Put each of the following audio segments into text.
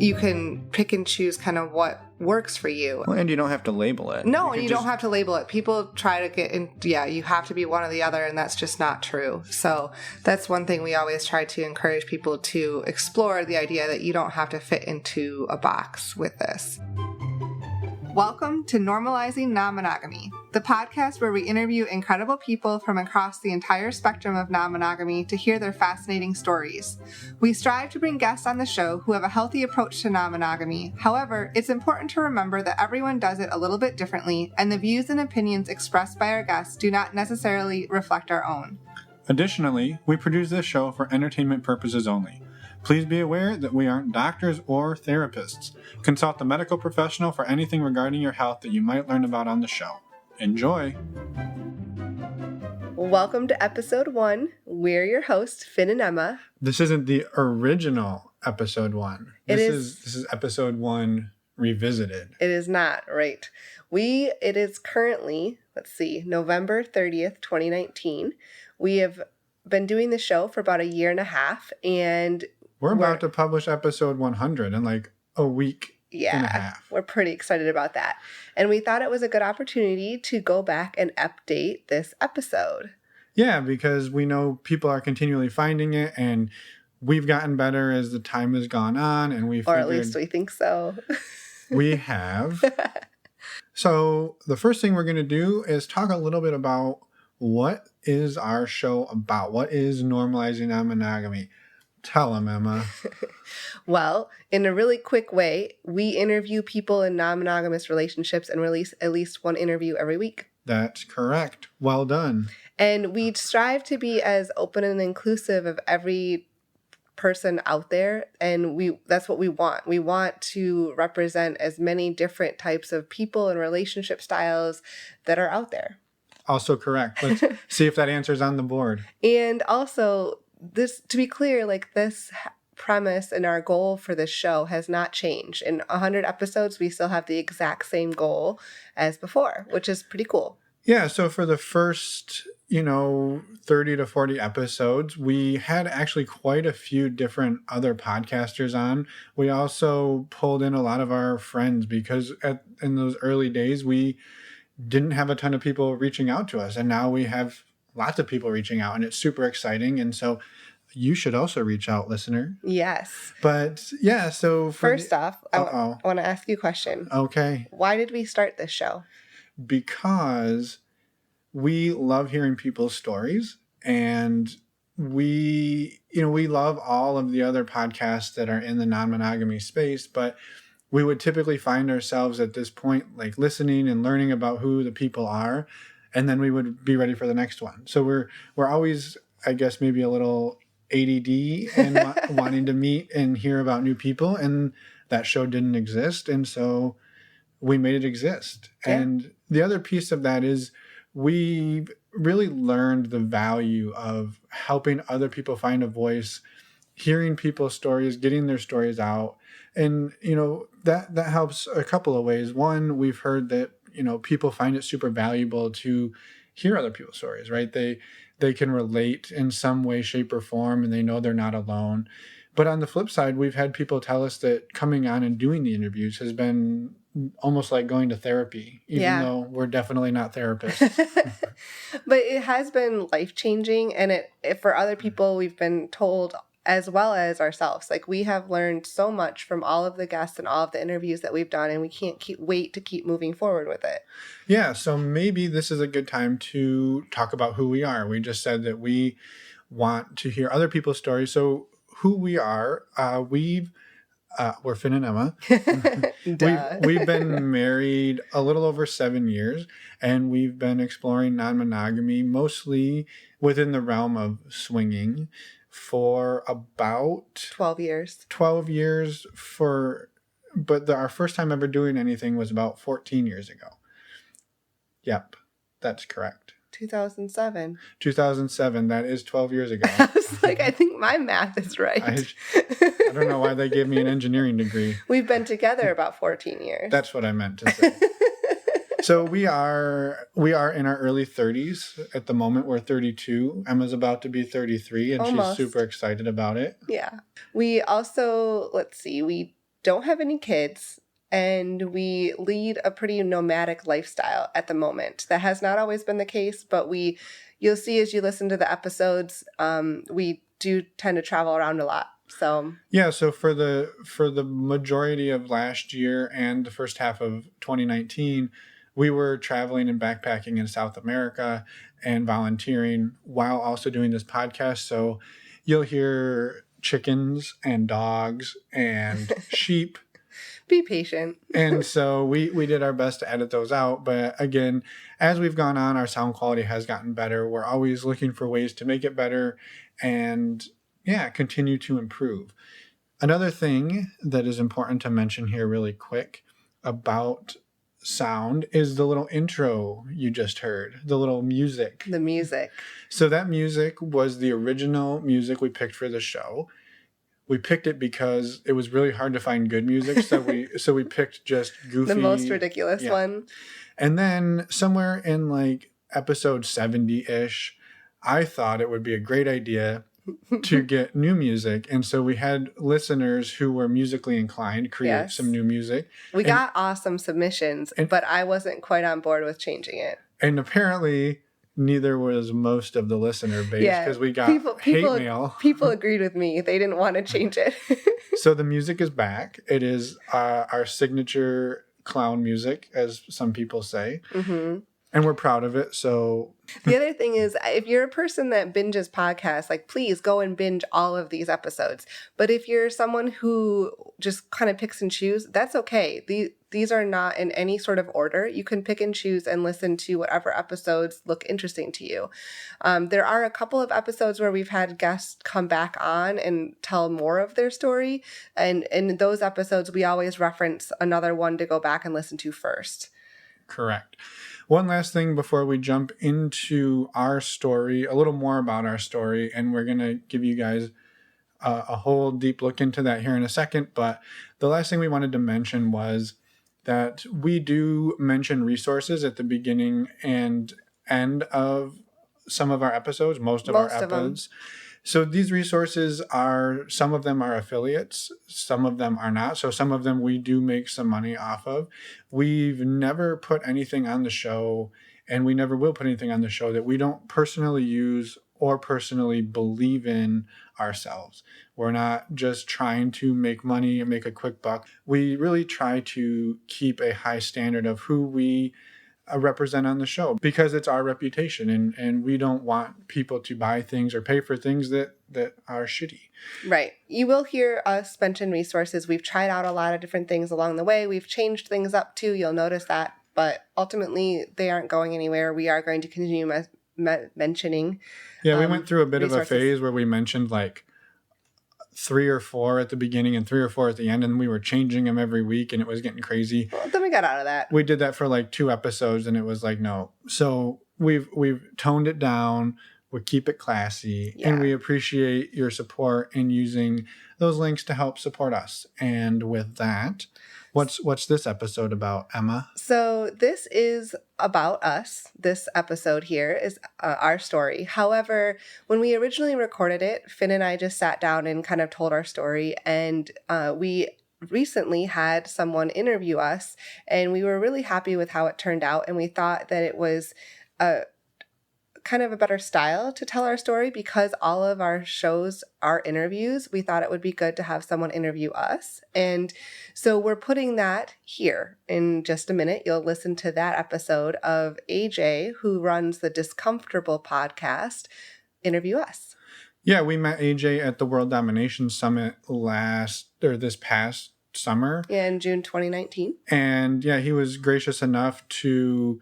you can pick and choose kind of what works for you. Well, and you don't have to label it. No, you don't have to label it. People try to get in, you have to be one or the other, and that's just not true. So that's one thing we always try to encourage people to explore, the idea that you don't have to fit into a box with this. Welcome to Normalizing Non-Monogamy, the podcast where we interview incredible people from across the entire spectrum of non-monogamy to hear their fascinating stories. We strive to bring guests on the show who have a healthy approach to non-monogamy. However, it's important to remember that everyone does it a little bit differently, and the views and opinions expressed by our guests do not necessarily reflect our own. Additionally, we produce this show for entertainment purposes only. Please be aware that we aren't doctors or therapists. Consult a medical professional for anything regarding your health that you might learn about on the show. Enjoy! Welcome to episode 1. We're your hosts, Finn and Emma. This isn't the original episode 1. This is episode 1 revisited. It is not, right. It is currently, November 30th, 2019. We have been doing the show for about a year and a half, and we're about to publish episode 100 in like a week and a half. We're pretty excited about that. And we thought it was a good opportunity to go back and update this episode. Yeah, because we know people are continually finding it, and we've gotten better as the time has gone on, and or at least we think so. We have. So the first thing we're going to do is talk a little bit about what is our show about. What is Normalizing Non-Monogamy? Tell them, Emma. Well, in a really quick way, we interview people in non-monogamous relationships and release at least one interview every week. That's correct. Well done. And we strive to be as open and inclusive of every person out there, and that's what we want. We want to represent as many different types of people and relationship styles that are out there. Also correct. Let's see if that answer's on the board. And also, this, to be clear, this premise and our goal for this show has not changed. In 100 episodes, we still have the exact same goal as before, which is pretty cool. Yeah, so for the first, 30 to 40 episodes, we had actually quite a few different other podcasters on. We also pulled in a lot of our friends because in those early days, we didn't have a ton of people reaching out to us. And now we have lots of people reaching out, and it's super exciting. And so you should also reach out, listener. Yes. But yeah, so first off, I want to ask you a question. Okay. Why did we start this show? Because we love hearing people's stories, and we love all of the other podcasts that are in the non-monogamy space, but we would typically find ourselves at this point listening and learning about who the people are, and then we would be ready for the next one. So we're always, I guess, maybe a little ADD and wanting to meet and hear about new people, and that show didn't exist, and so we made it exist. Yeah. And the other piece of that is we really learned the value of helping other people find a voice, hearing people's stories, getting their stories out. And, that helps a couple of ways. One, we've heard that, people find it super valuable to hear other people's stories, right? They can relate in some way, shape, or form, and they know they're not alone. But on the flip side, we've had people tell us that coming on and doing the interviews has been almost like going to therapy, even though we're definitely not therapists. But it has been life-changing, and for other people, we've been told, as well as ourselves, we have learned so much from all of the guests and all of the interviews that we've done, and we can't wait to keep moving forward with it. Yeah, so maybe this is a good time to talk about who we are. We just said that we want to hear other people's stories. So who we are, we're Finn and Emma. We've been married a little over 7 years, and we've been exploring non-monogamy, mostly within the realm of swinging, for about 12 years. 12 years but our first time ever doing anything was about 14 years ago. Yep, that's correct. 2007. 2007, that is 12 years ago. I was I think my math is right. I don't know why they gave me an engineering degree. We've been together about 14 years. That's what I meant to say. So we are in our early 30s at the moment. We're 32. Emma's about to be 33, and Almost. She's super excited about it. Yeah. We also, we don't have any kids, and we lead a pretty nomadic lifestyle at the moment. That has not always been the case, but you'll see as you listen to the episodes, we do tend to travel around a lot. So yeah, so for the majority of last year and the first half of 2019, we were traveling and backpacking in South America and volunteering while also doing this podcast. So you'll hear chickens and dogs and sheep. Be patient. And so we did our best to edit those out. But again, as we've gone on, our sound quality has gotten better. We're always looking for ways to make it better and continue to improve. Another thing that is important to mention here really quick about sound is the little intro you just heard, the little music. The music. So that music was the original music we picked for the show. We picked it because it was really hard to find good music, so we picked just goofy, the most ridiculous one. And then somewhere in like episode 70-ish, I thought it would be a great idea to get new music. And so we had listeners who were musically inclined create some new music. We got awesome submissions, but I wasn't quite on board with changing it. And apparently neither was most of the listener base, because we got hate mail. People agreed with me. They didn't want to change it. So the music is back. It is our signature clown music, as some people say. Mm-hmm. And we're proud of it. So the other thing is, if you're a person that binges podcasts, like, please go and binge all of these episodes. But if you're someone who just kind of picks and chooses, that's okay. These are not in any sort of order. You can pick and choose and listen to whatever episodes look interesting to you. There are a couple of episodes where we've had guests come back on and tell more of their story. And in those episodes, we always reference another one to go back and listen to first. Correct. One last thing before we jump into our story, a little more about our story, and we're going to give you guys a whole deep look into that here in a second. But the last thing we wanted to mention was that we do mention resources at the beginning and end of some of our episodes, most of our episodes. So these resources some of them are affiliates, some of them are not. So some of them we do make some money off of. We've never put anything on the show, and we never will put anything on the show that we don't personally use or personally believe in ourselves. We're not just trying to make money and make a quick buck. We really try to keep a high standard of who we represent on the show, because it's our reputation, and we don't want people to buy things or pay for things that are shitty. Right. You will hear us mention resources. We've tried out a lot of different things along the way. We've changed things up too. You'll notice that, but ultimately they aren't going anywhere. We are going to continue mentioning. Yeah, we went through a bit resources. Of a phase where we mentioned like 3 or 4 at the beginning and 3 or 4 at the end, and we were changing them every week, and it was getting crazy. Well, then we got out of that. We did that for like 2 episodes, and it was like, no. So we've toned it down. We keep it classy, and we appreciate your support in using those links to help support us. And with that, what's this episode about, Emma? So this is about us. This episode here is our story. However, when we originally recorded it, Finn and I just sat down and kind of told our story, and we recently had someone interview us, and we were really happy with how it turned out, and we thought that it was kind of a better style to tell our story, because all of our shows are interviews. We thought it would be good to have someone interview us. And so we're putting that here in just a minute. You'll listen to that episode of AJ, who runs the Discomfortable podcast, interview us. Yeah, we met AJ at the World Domination Summit this past summer. Yeah, in June 2019. And yeah, he was gracious enough to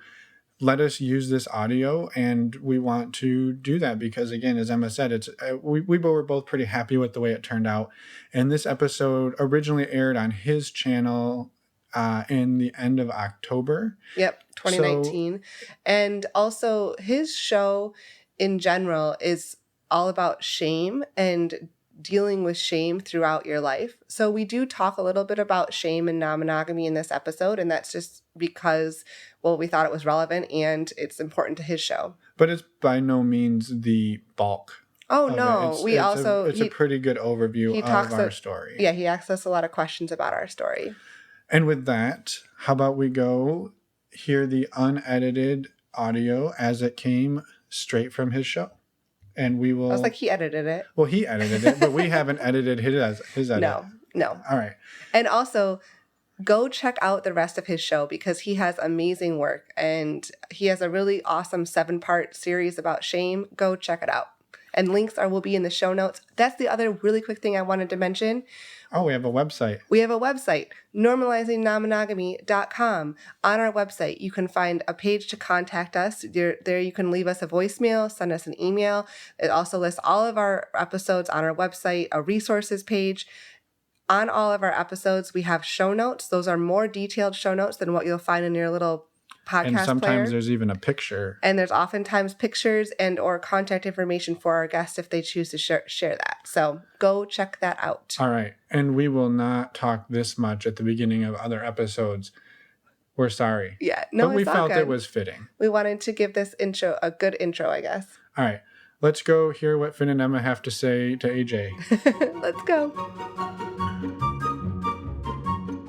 let us use this audio, and we want to do that because, again, as Emma said, we were both pretty happy with the way it turned out. And this episode originally aired on his channel in the end of October. Yep, 2019. And also his show in general is all about shame and dealing with shame throughout your life. So we do talk a little bit about shame and non-monogamy in this episode, and that's just because, well, we thought it was relevant and it's important to his show. But it's by no means the bulk Oh, of no. It's a pretty good overview of our story. Yeah, he asks us a lot of questions about our story. And with that, how about we go hear the unedited audio as it came straight from his show? And we will... I was like, he edited it. Well, he edited it, but we haven't edited his edit. No. All right. And also, go check out the rest of his show because he has amazing work. And he has a really awesome 7-part series about shame. Go check it out. And links will be in the show notes. That's the other really quick thing I wanted to mention. Oh, we have a website. We have a website, normalizing non-monogamy.com. On our website, you can find a page to contact us. There you can leave us a voicemail, send us an email. It also lists all of our episodes on our website, a resources page. On all of our episodes, we have show notes. Those are more detailed show notes than what you'll find in your little podcast and sometimes player. There's even a picture. And there's oftentimes pictures and or contact information for our guests if they choose to share that. So go check that out. All right. And we will not talk this much at the beginning of other episodes. We're sorry. Yeah. No, but we felt it was fitting. We wanted to give this intro a good intro, I guess. All right. Let's go hear what Finn and Emma have to say to AJ. Let's go.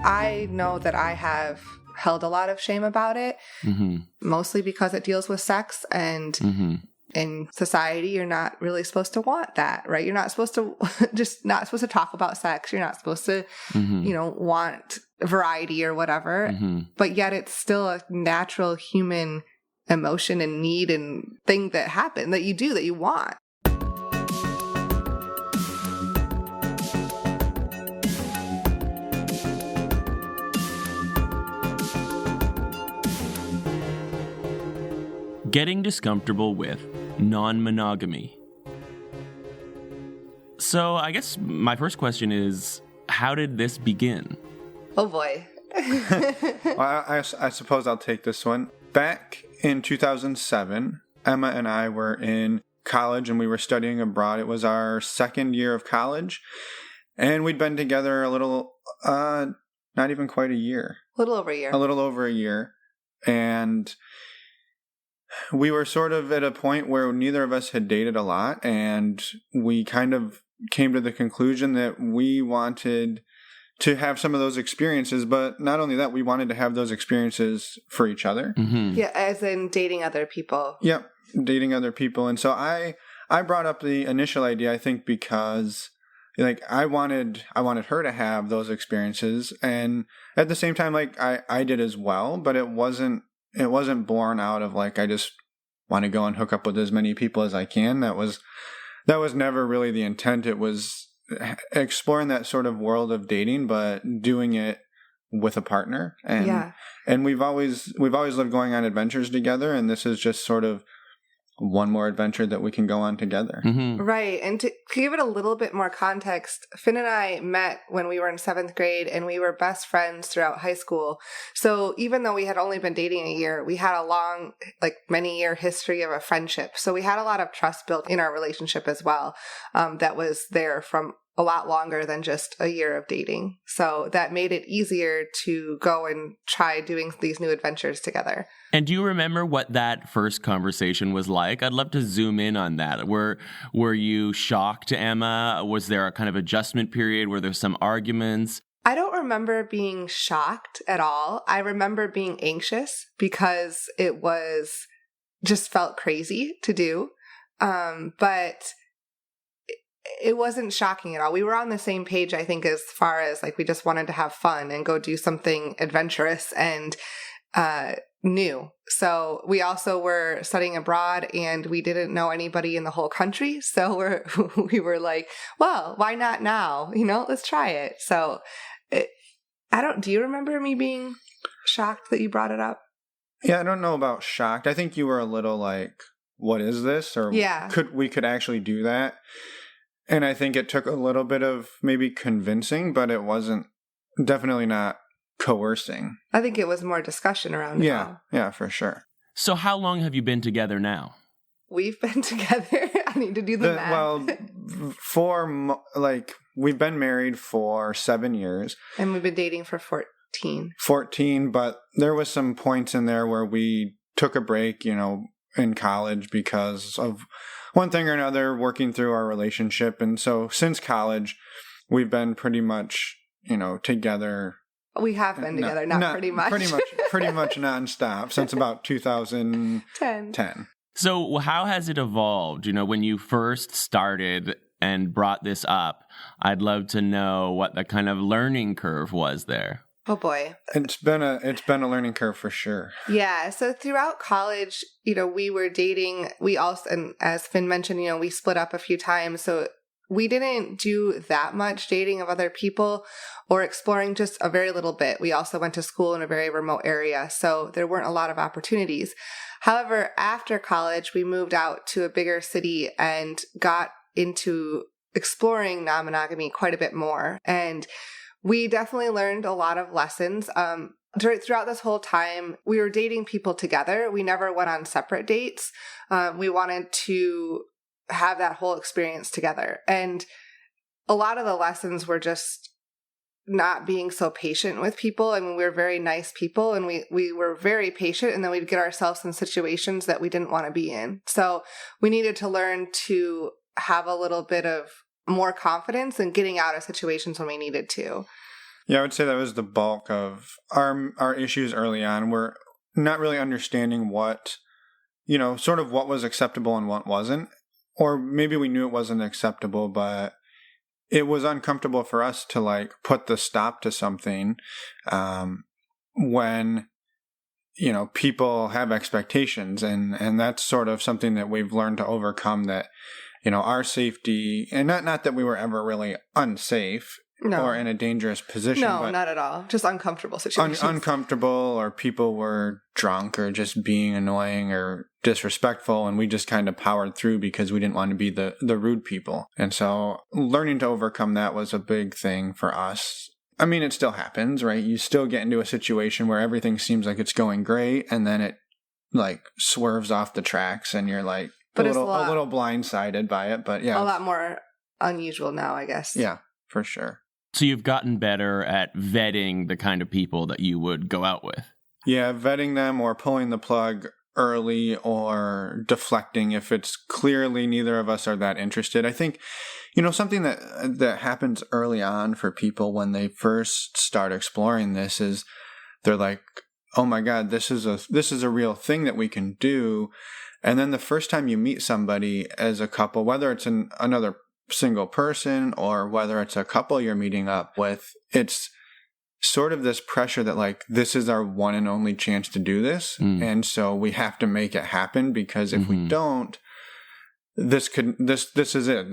I know that I have held a lot of shame about it, mostly because it deals with sex, and in society, you're not really supposed to want that, right? You're not supposed to not supposed to talk about sex. You're not supposed to, want variety or whatever, but yet it's still a natural human emotion and need and thing that happen that you want. Getting discomfortable with non-monogamy. So I guess my first question is, how did this begin? Oh boy. Well, I suppose I'll take this one. Back in 2007, Emma and I were in college and we were studying abroad. It was our second year of college, and we'd been together a little, not even quite a year. A little over a year. And we were sort of at a point where neither of us had dated a lot, and we kind of came to the conclusion that we wanted to have some of those experiences, but not only that, we wanted to have those experiences for each other. Yeah, as in dating other people. Yep, dating other people. And so I brought up the initial idea, I think, because I wanted her to have those experiences, and at the same time, I did as well, but it wasn't born out of I just want to go and hook up with as many people as I can. That was never really the intent. It was exploring that sort of world of dating, but doing it with a partner. And we've always lived going on adventures together, and this is just sort of one more adventure that we can go on together. Right. And to give it a little bit more context, Finn and I met when we were in 7th grade, and we were best friends throughout high school. So even though we had only been dating a year, we had a long, many-year history of a friendship. So we had a lot of trust built in our relationship as well, that was there from a lot longer than just a year of dating. So that made it easier to go and try doing these new adventures together. And do you remember what that first conversation was like? I'd love to zoom in on that. Were you shocked, Emma? Was there a kind of adjustment period? Were there some arguments? I don't remember being shocked at all. I remember being anxious because it just felt crazy to do. But it wasn't shocking at all. We were on the same page, I think, as far as we just wanted to have fun and go do something adventurous and new. So we also were studying abroad, and we didn't know anybody in the whole country. So we were like, well, why not now? Let's try it. So do you remember me being shocked that you brought it up? Yeah, I don't know about shocked. I think you were a little what is this? Or we could actually do that? And I think it took a little bit of maybe convincing, but it wasn't, definitely not coercing. I think it was more discussion around it all. Yeah, for sure. So how long have you been together now? We've been together. I need to do the math. Well, we've been married for 7 years. And we've been dating for 14. 14, but there was some points in there where we took a break, in college because of one thing or another, working through our relationship. And so since college, we've been pretty much, together. We have been together, not pretty much. Pretty much nonstop since about 2010. So how has it evolved? When you first started and brought this up, I'd love to know what the kind of learning curve was there. Oh boy. It's been a learning curve for sure. Yeah. So throughout college, we were dating. We also, and as Finn mentioned, we split up a few times. So we didn't do that much dating of other people or exploring, just a very little bit. We also went to school in a very remote area, so there weren't a lot of opportunities. However, after college, we moved out to a bigger city and got into exploring non-monogamy quite a bit more. And we definitely learned a lot of lessons. Throughout this whole time, we were dating people together. We never went on separate dates. We wanted to have that whole experience together. And a lot of the lessons were just not being so patient with people. I mean, we were very nice people and we were very patient, and then we'd get ourselves in situations that we didn't want to be in. So we needed to learn to have a little bit of more confidence in getting out of situations when we needed to. Yeah, I would say that was the bulk of our issues early on. We're not really understanding what, sort of what was acceptable and what wasn't. Or maybe we knew it wasn't acceptable, but it was uncomfortable for us to put the stop to something when, people have expectations. And that's sort of something that we've learned to overcome, that, our safety, and not that we were ever really unsafe. No. Or in a dangerous position. No, but not at all. Just uncomfortable situations. Uncomfortable, or people were drunk or just being annoying or disrespectful, and we just kind of powered through because we didn't want to be the rude people. And so learning to overcome that was a big thing for us. I mean, it still happens, right? You still get into a situation where everything seems like it's going great, and then it swerves off the tracks, and you're a little blindsided by it. But yeah, a lot more unusual now, I guess. Yeah, for sure. So you've gotten better at vetting the kind of people that you would go out with. Yeah, vetting them, or pulling the plug early, or deflecting if it's clearly neither of us are that interested. I think, something that happens early on for people when they first start exploring this is they're like, oh my God, this is a real thing that we can do. And then the first time you meet somebody as a couple, whether it's another single person or whether it's a couple you're meeting up with, it's sort of this pressure that this is our one and only chance to do this. And so we have to make it happen, because if we don't, this is it.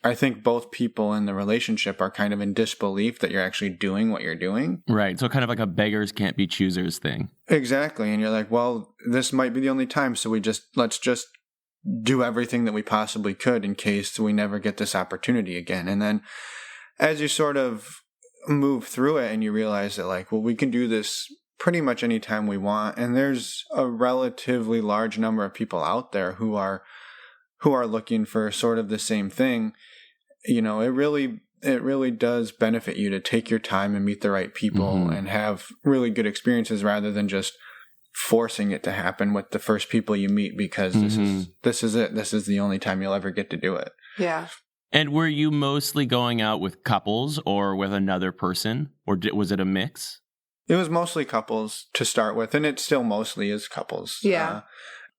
I think both people in the relationship are kind of in disbelief that you're actually doing what you're doing. Right. So kind of like a beggars can't be choosers thing. Exactly. And you're like, well, this might be the only time. So let's just do everything that we possibly could in case we never get this opportunity again. And then as you sort of move through it and you realize that we can do this pretty much anytime we want. And there's a relatively large number of people out there who are looking for sort of the same thing. It really does benefit you to take your time and meet the right people and have really good experiences, rather than just forcing it to happen with the first people you meet, because this is it. This is the only time you'll ever get to do it. Yeah. And were you mostly going out with couples or with another person, or was it a mix? It was mostly couples to start with, and it still mostly is couples. Yeah.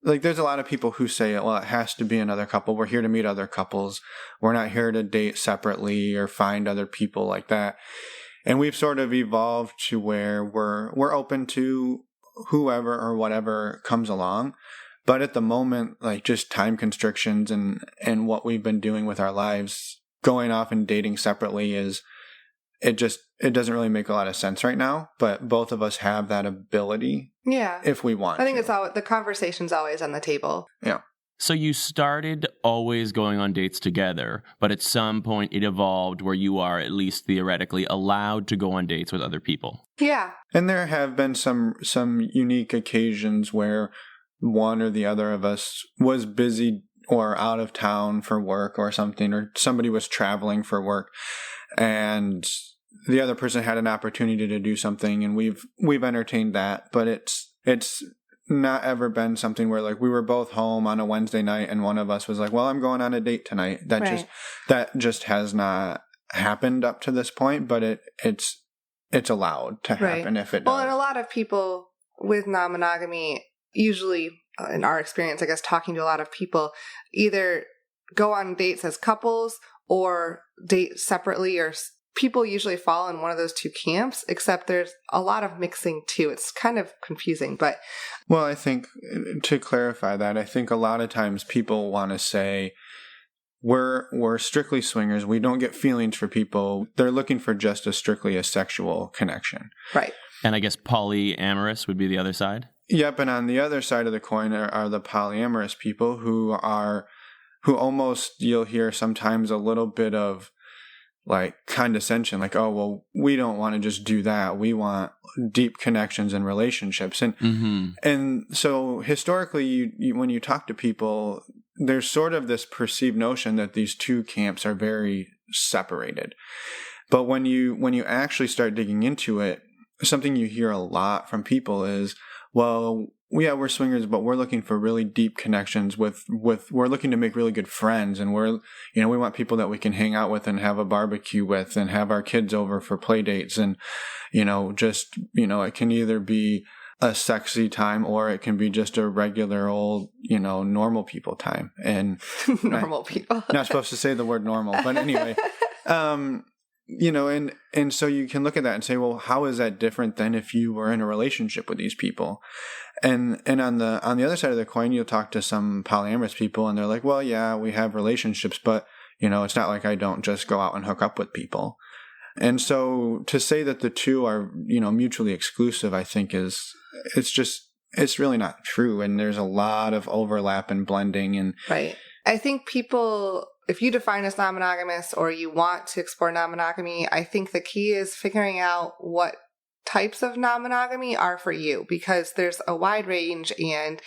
There's a lot of people who say, well, it has to be another couple. We're here to meet other couples. We're not here to date separately or find other people like that. And we've sort of evolved to where we're open to whoever or whatever comes along. But at the moment, just time constrictions and what we've been doing with our lives, going off and dating separately it doesn't really make a lot of sense right now. But both of us have that ability. Yeah. If we want. I think the conversation's always on the table. Yeah. So you started always going on dates together, but at some point it evolved where you are at least theoretically allowed to go on dates with other people. Yeah. And there have been some unique occasions where one or the other of us was busy or out of town for work or something, or somebody was traveling for work and the other person had an opportunity to do something, and we've entertained that, but it's not ever been something where like we were both home on a Wednesday night and one of us was like, well, I'm going on a date tonight. That just has not happened up to this point, but it's allowed to happen if it does. Well, and a lot of people with non-monogamy, usually in our experience, I guess, talking to a lot of people, either go on dates as couples or date separately, or people usually fall in one of those two camps, except there's a lot of mixing too. It's kind of confusing, but... Well, I think to clarify that, I think a lot of times people want to say, we're strictly swingers. We don't get feelings for people. They're looking for just strictly a sexual connection. Right. And I guess polyamorous would be the other side? Yep, and on the other side of the coin are the polyamorous people who almost, you'll hear sometimes a little bit of like condescension, like, oh, well, we don't want to just do that. We want deep connections and relationships. And so historically, when you talk to people, there's sort of this perceived notion that these two camps are very separated. But when you actually start digging into it, something you hear a lot from people is, well, yeah, we're swingers, but we're looking for really deep connections we're looking to make really good friends. And we want people that we can hang out with and have a barbecue with and have our kids over for play dates. And, it can either be a sexy time or it can be just a regular old, normal people time. And normal people. Not supposed to say the word normal, but anyway, and so you can look at that and say, well, how is that different than if you were in a relationship with these people? And on the other side of the coin, you'll talk to some polyamorous people and they're like, well, yeah, we have relationships, but it's not like I don't just go out and hook up with people. And so to say that the two are, mutually exclusive, I think it's really not true. And there's a lot of overlap and blending and right. I think people, if you define as non-monogamous or you want to explore non-monogamy, I think the key is figuring out what types of non-monogamy are for you, because there's a wide range and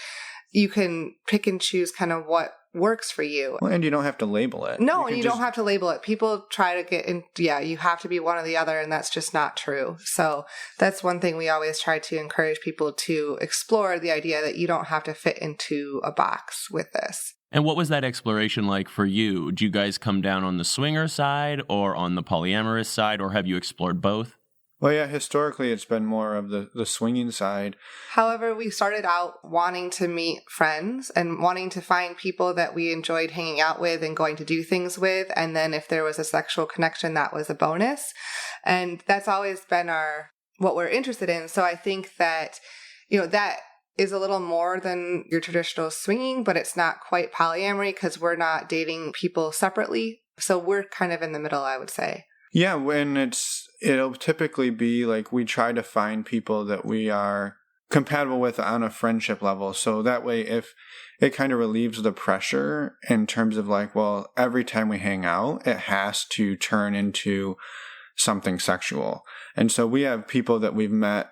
you can pick and choose kind of what works for you. Well, and you don't have to label it. No, you don't have to label it. People try to get in, you have to be one or the other, and that's just not true. So that's one thing we always try to encourage people to explore, the idea that you don't have to fit into a box with this. And what was that exploration like for you? Do you guys come down on the swinger side or on the polyamorous side, or have you explored both? Well, yeah, historically it's been more of the swinging side. However, we started out wanting to meet friends and wanting to find people that we enjoyed hanging out with and going to do things with. And then if there was a sexual connection, that was a bonus. And that's always been what we're interested in. So I think that, that is a little more than your traditional swinging, but it's not quite polyamory because we're not dating people separately. So we're kind of in the middle, I would say. Yeah, when it'll typically be like we try to find people that we are compatible with on a friendship level. So that way, if it kind of relieves the pressure in terms of like, well, every time we hang out, it has to turn into something sexual. And so we have people that we've met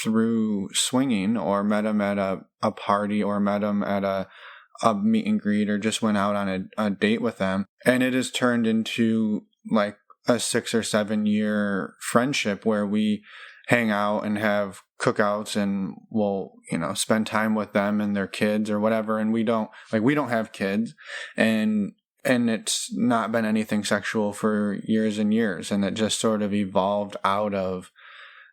through swinging or met them at a party or met them at a meet and greet or just went out on a date with them. And it has turned into like a 6 or 7 year friendship where we hang out and have cookouts and we'll, spend time with them and their kids or whatever. And we don't have kids and it's not been anything sexual for years and years. And it just sort of evolved out of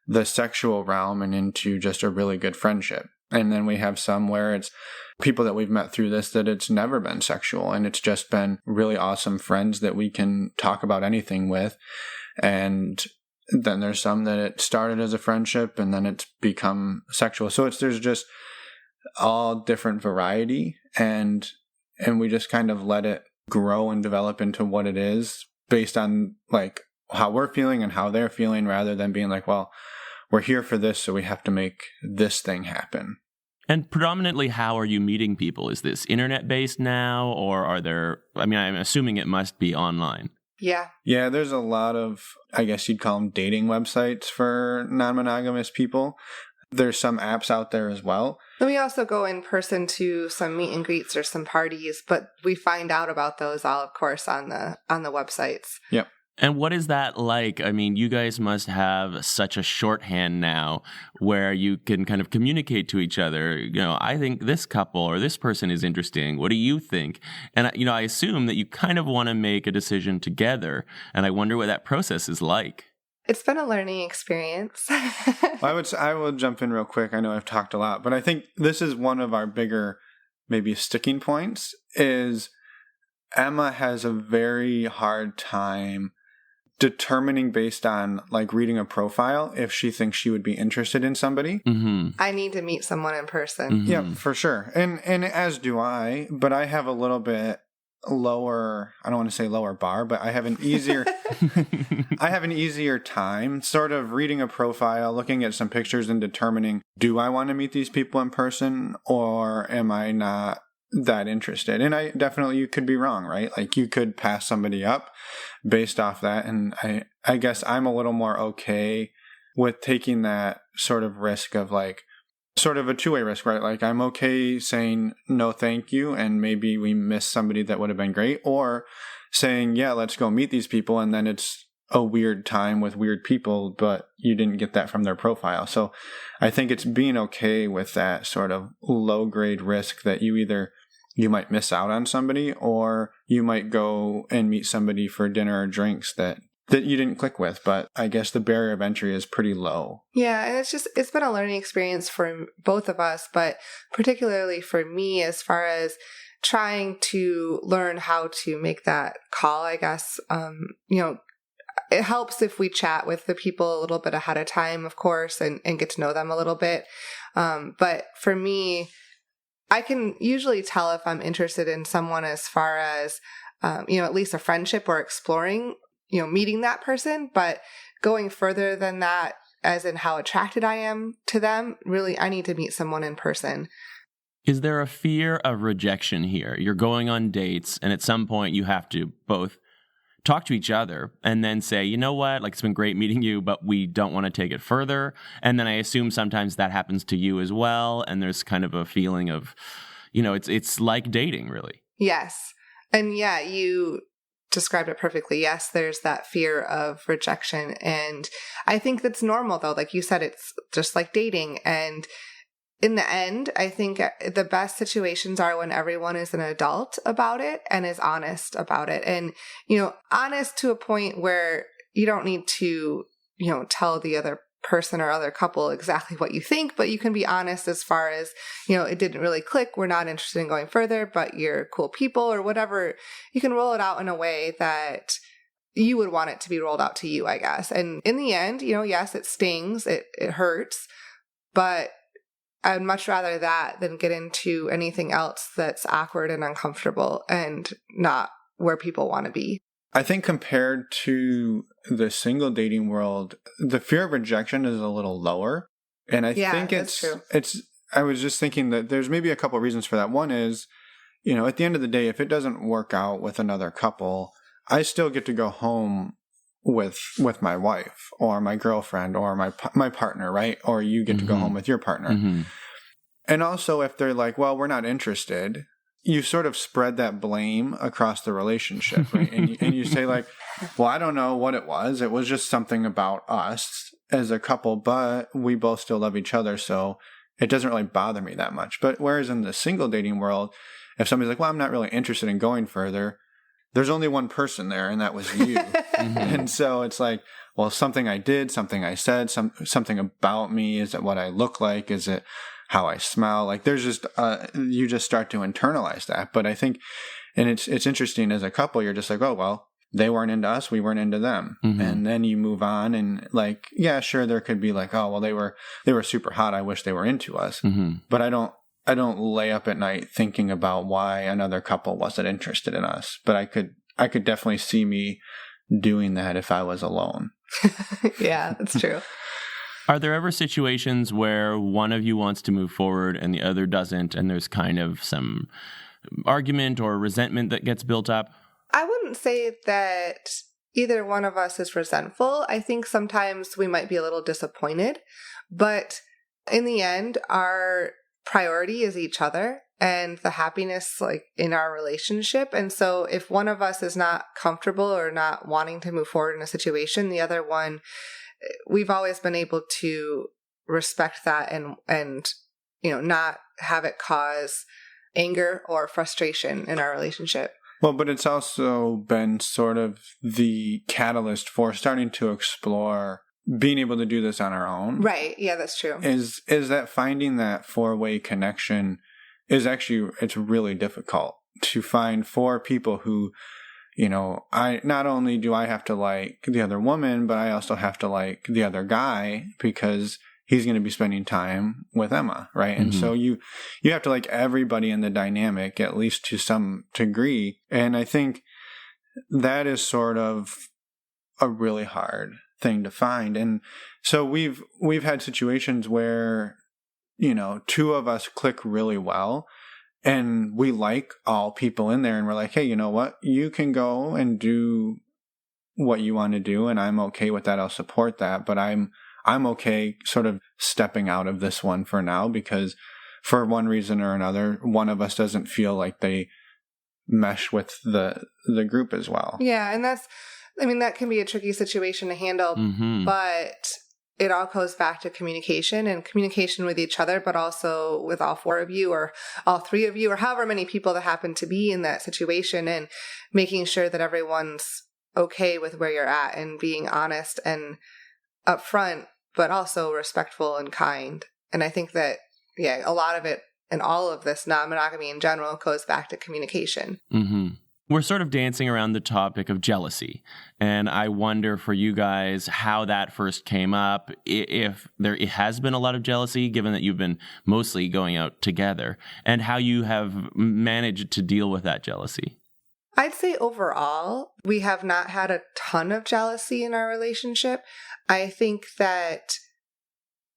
the sexual realm and into just a really good friendship. And then we have some where it's people that we've met through this that it's never been sexual and it's just been really awesome friends that we can talk about anything with. And then there's some that it started as a friendship and then it's become sexual. So there's just all different variety and we just kind of let it grow and develop into what it is based on like how we're feeling and how they're feeling rather than being like, well, we're here for this, so we have to make this thing happen. And predominantly, how are you meeting people? Is this internet-based now, or I'm assuming it must be online. Yeah. Yeah, there's a lot of, I guess you'd call them dating websites for non-monogamous people. There's some apps out there as well. Then we also go in person to some meet and greets or some parties, but we find out about those all, of course, on the websites. Yep. And what is that like? I mean, you guys must have such a shorthand now where you can kind of communicate to each other. I think this couple or this person is interesting. What do you think? And, I assume that you kind of want to make a decision together. And I wonder what that process is like. It's been a learning experience. I will jump in real quick. I know I've talked a lot, but I think this is one of our bigger, maybe sticking points is Emma has a very hard time determining based on like reading a profile if she thinks she would be interested in somebody. Mm-hmm. I need to meet someone in person. Mm-hmm. Yeah, for sure. And as do I, but I have a little bit lower, I don't want to say lower bar, but I have an easier time sort of reading a profile, looking at some pictures and determining, do I want to meet these people in person or am I not that interested? And you could be wrong, right? Like you could pass somebody up based off that. And I guess I'm a little more okay with taking that sort of risk of like sort of a two-way risk, right? Like I'm okay saying no, thank you. And maybe we miss somebody that would have been great, or saying, yeah, let's go meet these people. And then it's a weird time with weird people, but you didn't get that from their profile. So I think it's being okay with that sort of low grade risk that you might miss out on somebody, or you might go and meet somebody for dinner or drinks that you didn't click with. But I guess the barrier of entry is pretty low. Yeah, and it's been a learning experience for both of us, but particularly for me as far as trying to learn how to make that call, I guess. It helps if we chat with the people a little bit ahead of time, of course, and get to know them a little bit. But for me, I can usually tell if I'm interested in someone as far as, at least a friendship or exploring, meeting that person. But going further than that, as in how attracted I am to them, really, I need to meet someone in person. Is there a fear of rejection here? You're going on dates, and at some point you have to both talk to each other and then say, you know what, like it's been great meeting you, but we don't want to take it further. And then I assume sometimes that happens to you as well. And there's kind of a feeling of, it's like dating, really. Yes. And yeah, you described it perfectly. Yes, there's that fear of rejection. And I think that's normal though. Like you said, it's just like dating. And in the end, I think the best situations are when everyone is an adult about it and is honest about it. And, honest to a point where you don't need to, tell the other person or other couple exactly what you think, but you can be honest as far as, it didn't really click. We're not interested in going further, but you're cool people or whatever. You can roll it out in a way that you would want it to be rolled out to you, I guess. And in the end, yes, it stings, it hurts, but I'd much rather that than get into anything else that's awkward and uncomfortable and not where people want to be. I think compared to the single dating world, the fear of rejection is a little lower. And I think I was just thinking that there's maybe a couple of reasons for that. One is, at the end of the day, if it doesn't work out with another couple, I still get to go home with my wife or my girlfriend or my partner, right? Or you get to go home with your partner. Mm-hmm. And also if they're like, well, we're not interested, you sort of spread that blame across the relationship, right? and you say like, well, I don't know what it was. It was just something about us as a couple, but we both still love each other. So it doesn't really bother me that much. But whereas in the single dating world, if somebody's like, well, I'm not really interested in going further, there's only one person there, and that was you. And so it's like, well, something I did, something I said, something about me. Is it what I look like? Is it how I smell? Like there's just, you just start to internalize that. But I think, and it's interesting as a couple, you're just like, oh, well, they weren't into us, we weren't into them. Mm-hmm. And then you move on and like, yeah, sure, there could be like, oh, well, they were super hot, I wish they were into us. Mm-hmm. But I don't lay up at night thinking about why another couple wasn't interested in us. But I could definitely see me doing that if I was alone. Yeah, that's true. Are there ever situations where one of you wants to move forward and the other doesn't, and there's kind of some argument or resentment that gets built up? I wouldn't say that either one of us is resentful. I think sometimes we might be a little disappointed, but in the end, our priority is each other. and the happiness like in our relationship. And so if one of us is not comfortable or not wanting to move forward in a situation, the other one, we've always been able to respect that and not have it cause anger or frustration in our relationship. Well, but it's also been sort of the catalyst for starting to explore being able to do this on our own. Right. Yeah, that's true. Is that finding that four-way connection is actually, it's really difficult to find four people who, I not only do I have to like the other woman, but I also have to like the other guy because he's going to be spending time with Emma, right? And so you have to like everybody in the dynamic, at least to some degree. And I think that is sort of a really hard thing to find. And so we've had situations where, two of us click really well and we like all people in there and we're like, hey, you know what? You can go and do what you want to do and I'm okay with that. I'll support that. But I'm okay sort of stepping out of this one for now because for one reason or another, one of us doesn't feel like they mesh with the group as well. Yeah. And that can be a tricky situation to handle, but it all goes back to communication and communication with each other, but also with all four of you or all three of you or however many people that happen to be in that situation and making sure that everyone's okay with where you're at and being honest and upfront, but also respectful and kind. And I think that, a lot of it and all of this non-monogamy in general goes back to communication. Mm-hmm. We're sort of dancing around the topic of jealousy. And I wonder for you guys how that first came up, if there has been a lot of jealousy, given that you've been mostly going out together, and how you have managed to deal with that jealousy. I'd say overall, we have not had a ton of jealousy in our relationship. I think that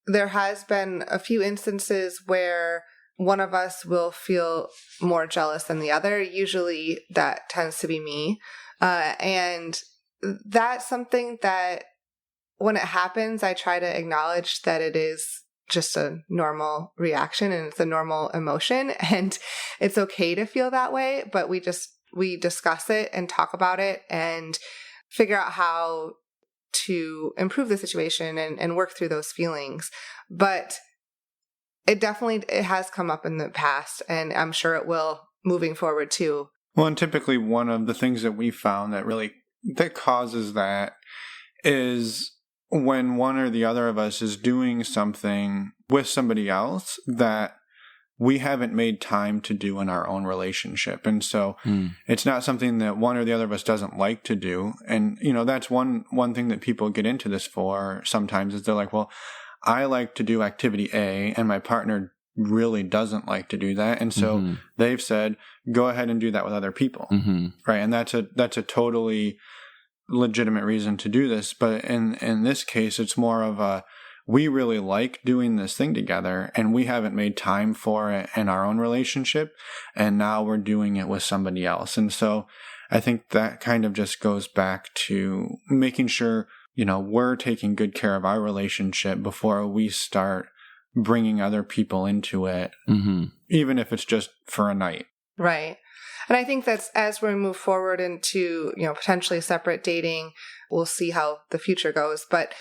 there has been a few instances where one of us will feel more jealous than the other. Usually that tends to be me. And that's something that when it happens, I try to acknowledge that it is just a normal reaction and it's a normal emotion and it's okay to feel that way. But we discuss it and talk about it and figure out how to improve the situation and work through those feelings. But it has come up in the past, and I'm sure it will moving forward too. Well, and typically one of the things that we found that causes that is when one or the other of us is doing something with somebody else that we haven't made time to do in our own relationship. And so it's not something that one or the other of us doesn't like to do. And, that's one thing that people get into this for sometimes is they're like, well, I like to do activity A and my partner really doesn't like to do that. And so they've said, go ahead and do that with other people. Right. And that's a totally legitimate reason to do this. But in this case, it's more of we really like doing this thing together and we haven't made time for it in our own relationship. And now we're doing it with somebody else. And so I think that kind of just goes back to making sure we're taking good care of our relationship before we start bringing other people into it, even if it's just for a night. Right. And I think that's as we move forward into, potentially separate dating, we'll see how the future goes. But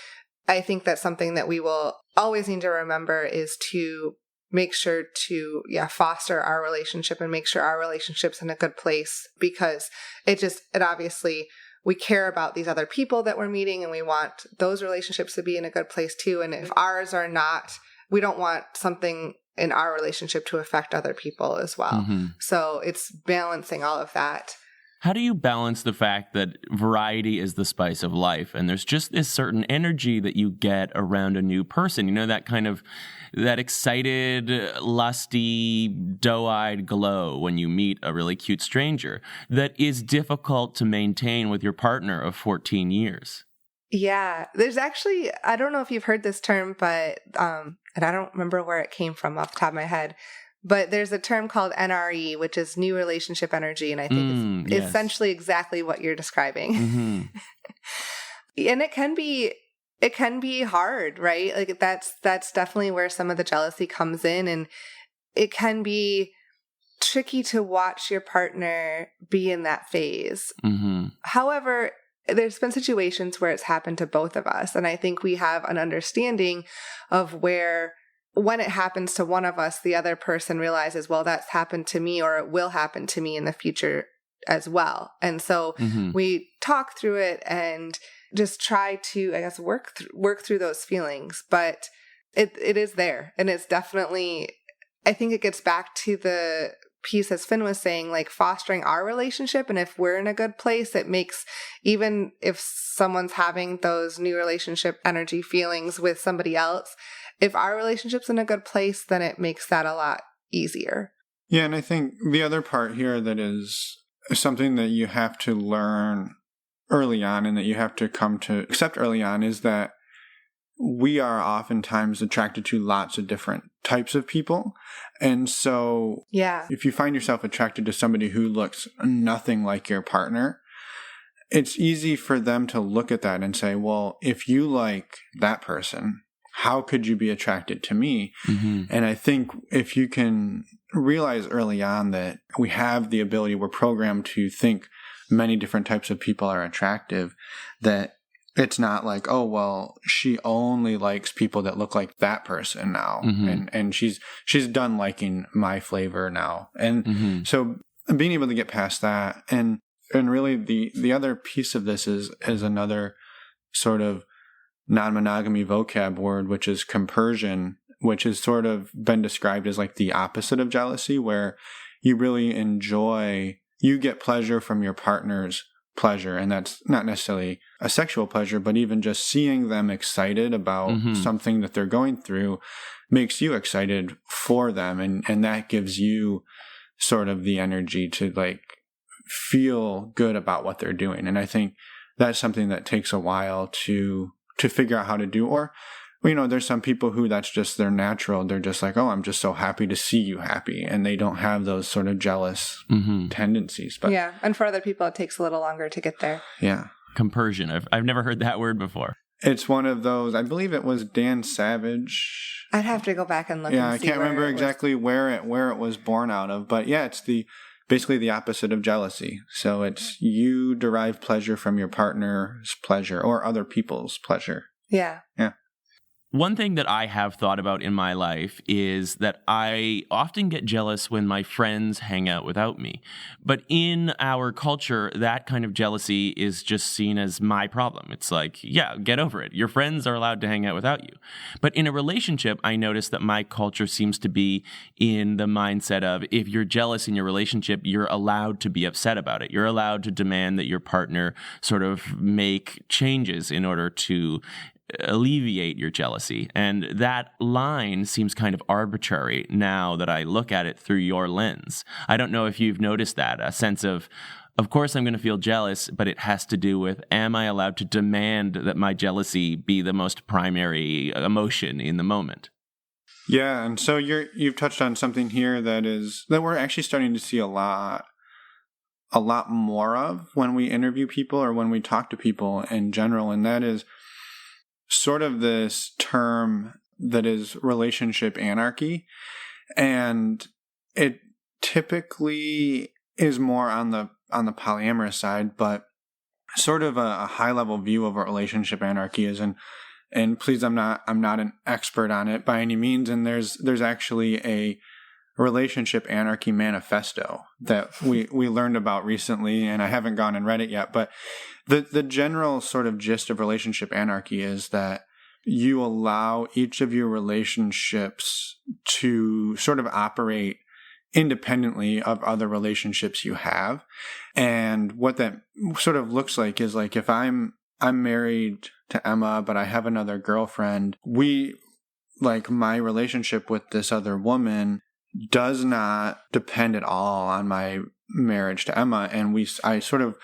I think that's something that we will always need to remember is to make sure to, foster our relationship and make sure our relationship's in a good place because it obviously we care about these other people that we're meeting and we want those relationships to be in a good place too. And if ours are not, we don't want something in our relationship to affect other people as well. So it's balancing all of that. How do you balance the fact that variety is the spice of life and there's just this certain energy that you get around a new person? That excited, lusty, doe-eyed glow when you meet a really cute stranger that is difficult to maintain with your partner of 14 years. Yeah, there's actually, I don't know if you've heard this term, but, and I don't remember where it came from off the top of my head, but there's a term called NRE, which is new relationship energy. And I think it's essentially exactly what you're describing. And it can be hard, right? Like that's definitely where some of the jealousy comes in. And it can be tricky to watch your partner be in that phase. Mm-hmm. However, there's been situations where it's happened to both of us. And I think we have an understanding of where when it happens to one of us, the other person realizes, well, that's happened to me, or it will happen to me in the future as well. And so we talk through it and just try to, I guess, work through those feelings. But it is there. And it's definitely, I think it gets back to the piece, as Finn was saying, like fostering our relationship. And if we're in a good place, it makes, even if someone's having those new relationship energy feelings with somebody else, if our relationship's in a good place, then it makes that a lot easier. Yeah, and I think the other part here that is something that you have to learn early on and that you have to come to accept early on is that we are oftentimes attracted to lots of different types of people. And so if you find yourself attracted to somebody who looks nothing like your partner, it's easy for them to look at that and say, well, if you like that person, how could you be attracted to me? Mm-hmm. And I think if you can realize early on that we have the ability, we're programmed to think many different types of people are attractive, that it's not like, oh, well, she only likes people that look like that person now. Mm-hmm. And she's done liking my flavor now. And so being able to get past that, and really the other piece of this is another sort of non-monogamy vocab word, which is compersion, which has sort of been described as like the opposite of jealousy, where you really you get pleasure from your partner's pleasure. And that's not necessarily a sexual pleasure, but even just seeing them excited about something that they're going through makes you excited for them. And that gives you sort of the energy to like feel good about what they're doing. And I think that's something that takes a while to figure out how to do. Or, you know, there's some people who that's just their natural. They're just like, oh, I'm just so happy to see you happy. And they don't have those sort of jealous tendencies. But yeah. And for other people, it takes a little longer to get there. Yeah. Compersion. I've never heard that word before. It's one of those, I believe it was Dan Savage. I'd have to go back and look. Yeah, and see I can't remember exactly where it was born out of. But yeah, it's basically the opposite of jealousy. So it's you derive pleasure from your partner's pleasure or other people's pleasure. Yeah. Yeah. One thing that I have thought about in my life is that I often get jealous when my friends hang out without me. But in our culture, that kind of jealousy is just seen as my problem. It's like, yeah, get over it. Your friends are allowed to hang out without you. But in a relationship, I notice that my culture seems to be in the mindset of if you're jealous in your relationship, you're allowed to be upset about it. You're allowed to demand that your partner sort of make changes in order to alleviate your jealousy. And that line seems kind of arbitrary now that I look at it through your lens. I don't know if you've noticed that, a sense of course I'm going to feel jealous, but it has to do with, am I allowed to demand that my jealousy be the most primary emotion in the moment? Yeah, and so you've touched on something here that we're actually starting to see a lot more of when we interview people or when we talk to people in general, and that is sort of this term that is relationship anarchy. And it typically is more on the polyamorous side, but sort of a high level view of what relationship anarchy is. And please, I'm not an expert on it by any means. And there's actually a relationship anarchy manifesto that we learned about recently, and I haven't gone and read it yet, but the general sort of gist of relationship anarchy is that you allow each of your relationships to sort of operate independently of other relationships you have. And what that sort of looks like is like if I'm married to Emma, but I have another girlfriend, my relationship with this other woman does not depend at all on my marriage to Emma. And I sort of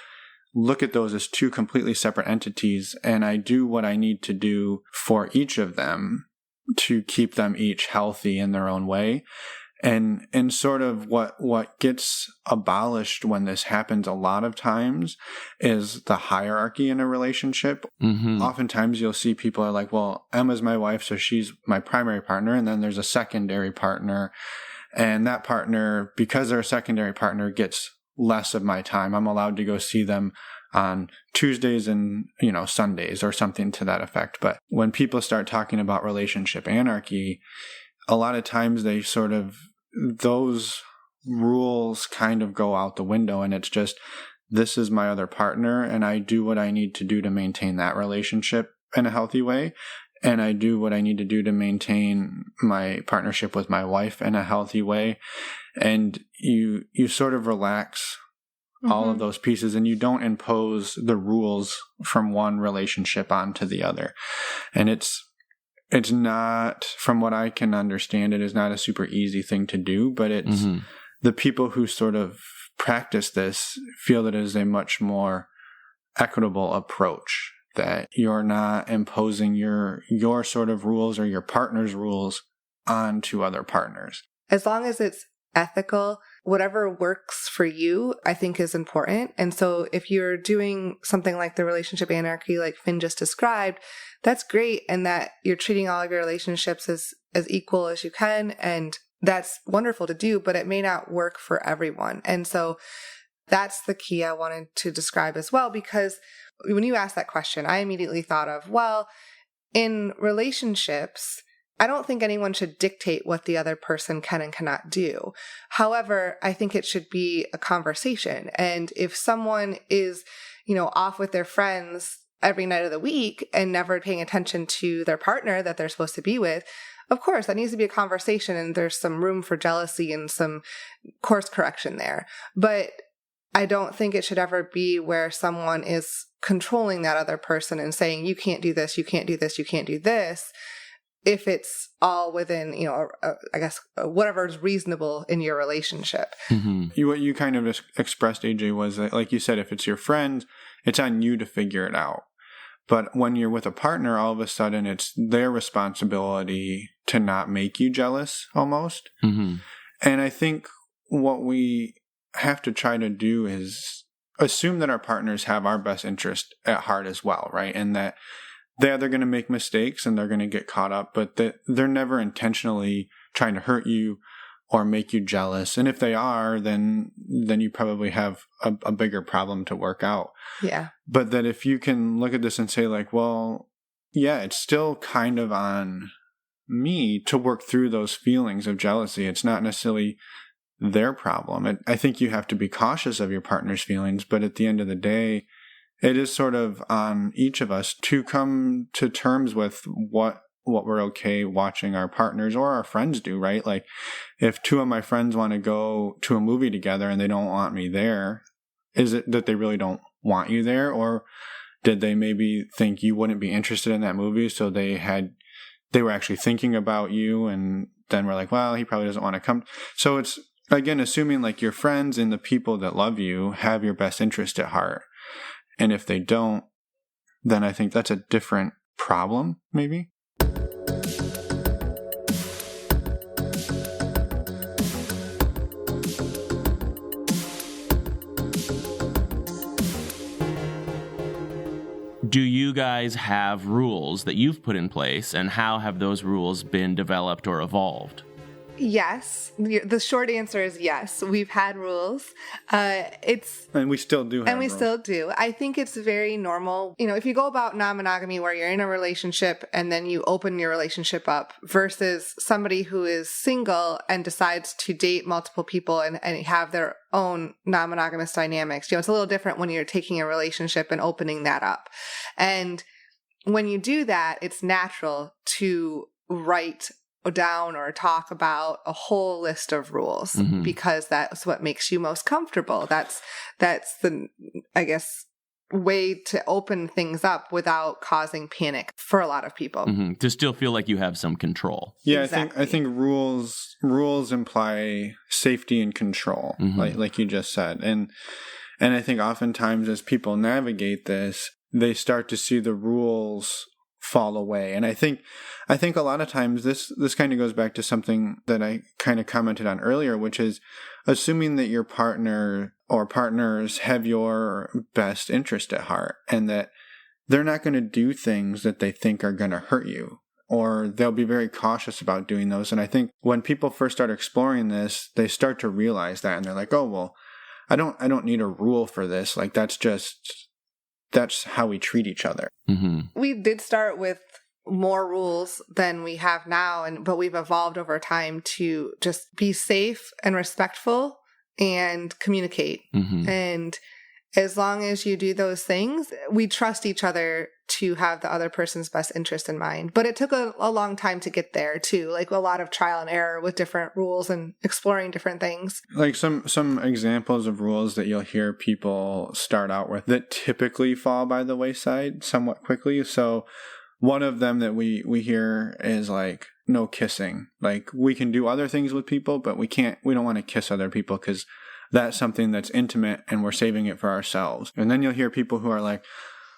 look at those as two completely separate entities, and I do what I need to do for each of them to keep them each healthy in their own way. And sort of what gets abolished when this happens a lot of times is the hierarchy in a relationship. Mm-hmm. Oftentimes you'll see people are like, well, Emma's my wife, so she's my primary partner, and then there's a secondary partner. And that partner, because they're a secondary partner, gets less of my time. I'm allowed to go see them on Tuesdays and, Sundays or something to that effect. But when people start talking about relationship anarchy, a lot of times those rules kind of go out the window, and it's just, this is my other partner and I do what I need to do to maintain that relationship in a healthy way. And I do what I need to do to maintain my partnership with my wife in a healthy way. And you sort of relax all of those pieces, and you don't impose the rules from one relationship onto the other. And it's not, from what I can understand, it is not a super easy thing to do, but it's the people who sort of practice this feel that it is a much more equitable approach, that you're not imposing your sort of rules or your partner's rules onto other partners. As long as it's ethical, whatever works for you, I think is important. And so if you're doing something like the relationship anarchy, like Finn just described, that's great. And that you're treating all of your relationships as equal as you can. And that's wonderful to do, but it may not work for everyone. And so that's the key I wanted to describe as well, because when you asked that question, I immediately thought of, well, in relationships, I don't think anyone should dictate what the other person can and cannot do. However, I think it should be a conversation. And if someone is, off with their friends every night of the week and never paying attention to their partner that they're supposed to be with, of course, that needs to be a conversation, and there's some room for jealousy and some course correction there. But I don't think it should ever be where someone is controlling that other person and saying, you can't do this, you can't do this, you can't do this, if it's all within, I guess, whatever is reasonable in your relationship. What you kind of expressed, AJ, was that, like you said, if it's your friends, it's on you to figure it out. But when you're with a partner, all of a sudden it's their responsibility to not make you jealous, almost. And I think what we have to try to do is assume that our partners have our best interest at heart as well, right? And that they're going to make mistakes and they're going to get caught up, but that they're never intentionally trying to hurt you or make you jealous. And if they are, then you probably have a bigger problem to work out. Yeah. But that if you can look at this and say, like, well, yeah, it's still kind of on me to work through those feelings of jealousy. It's not necessarily their problem. I think you have to be cautious of your partner's feelings, but at the end of the day, it is sort of on each of us to come to terms with what we're okay watching our partners or our friends do, right? Like, if two of my friends want to go to a movie together and they don't want me there, is it that they really don't want you there? Or did they maybe think you wouldn't be interested in that movie, so they were actually thinking about you, and then we're like, well, he probably doesn't want to come. So it's, again, assuming like your friends and the people that love you have your best interest at heart. And if they don't, then I think that's a different problem, maybe. Do you guys have rules that you've put in place, and how have those rules been developed or evolved? Yes. The short answer is yes. We've had rules. And we still do have And we rules. still do. I think it's very normal. If you go about non-monogamy where you're in a relationship and then you open your relationship up versus somebody who is single and decides to date multiple people and have their own non-monogamous dynamics. It's a little different when you're taking a relationship and opening that up. And when you do that, it's natural to write down or talk about a whole list of rules because that's what makes you most comfortable. That's the, I guess, way to open things up without causing panic for a lot of people. To still feel like you have some control. Yeah, Exactly. I think rules imply safety and control, like you just said. And I think oftentimes as people navigate this, they start to see the rules fall away. And I think a lot of times this kind of goes back to something that I kind of commented on earlier, which is assuming that your partner or partners have your best interest at heart and that they're not going to do things that they think are going to hurt you. or they'll be very cautious about doing those. And I think when people first start exploring this, they start to realize that, and they're like, oh, well, I don't need a rule for this. Like, that's how we treat each other. Mm-hmm. We did start with more rules than we have now, but we've evolved over time to just be safe and respectful and communicate. Mm-hmm. And as long as you do those things, we trust each other to have the other person's best interest in mind. But it took a long time to get there too, like a lot of trial and error with different rules and exploring different things. Like some examples of rules that you'll hear people start out with that typically fall by the wayside somewhat quickly. So one of them that we hear is like no kissing. Like, we can do other things with people, but we don't want to kiss other people because that's something that's intimate and we're saving it for ourselves. And then you'll hear people who are like,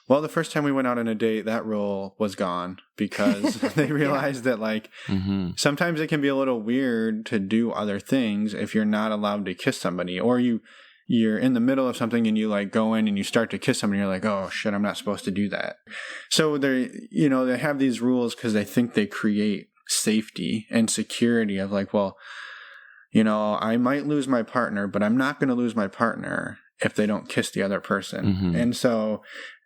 well, the first time we went out on a date, that rule was gone because they realized that, like, Mm-hmm. sometimes it can be a little weird to do other things if you're not allowed to kiss somebody, or you're in the middle of something and you like go in and you start to kiss somebody, and you're like, oh shit, I'm not supposed to do that. So they have these rules because they think they create safety and security of like, well, I might lose my partner, but I'm not going to lose my partner if they don't kiss the other person. Mm-hmm. And so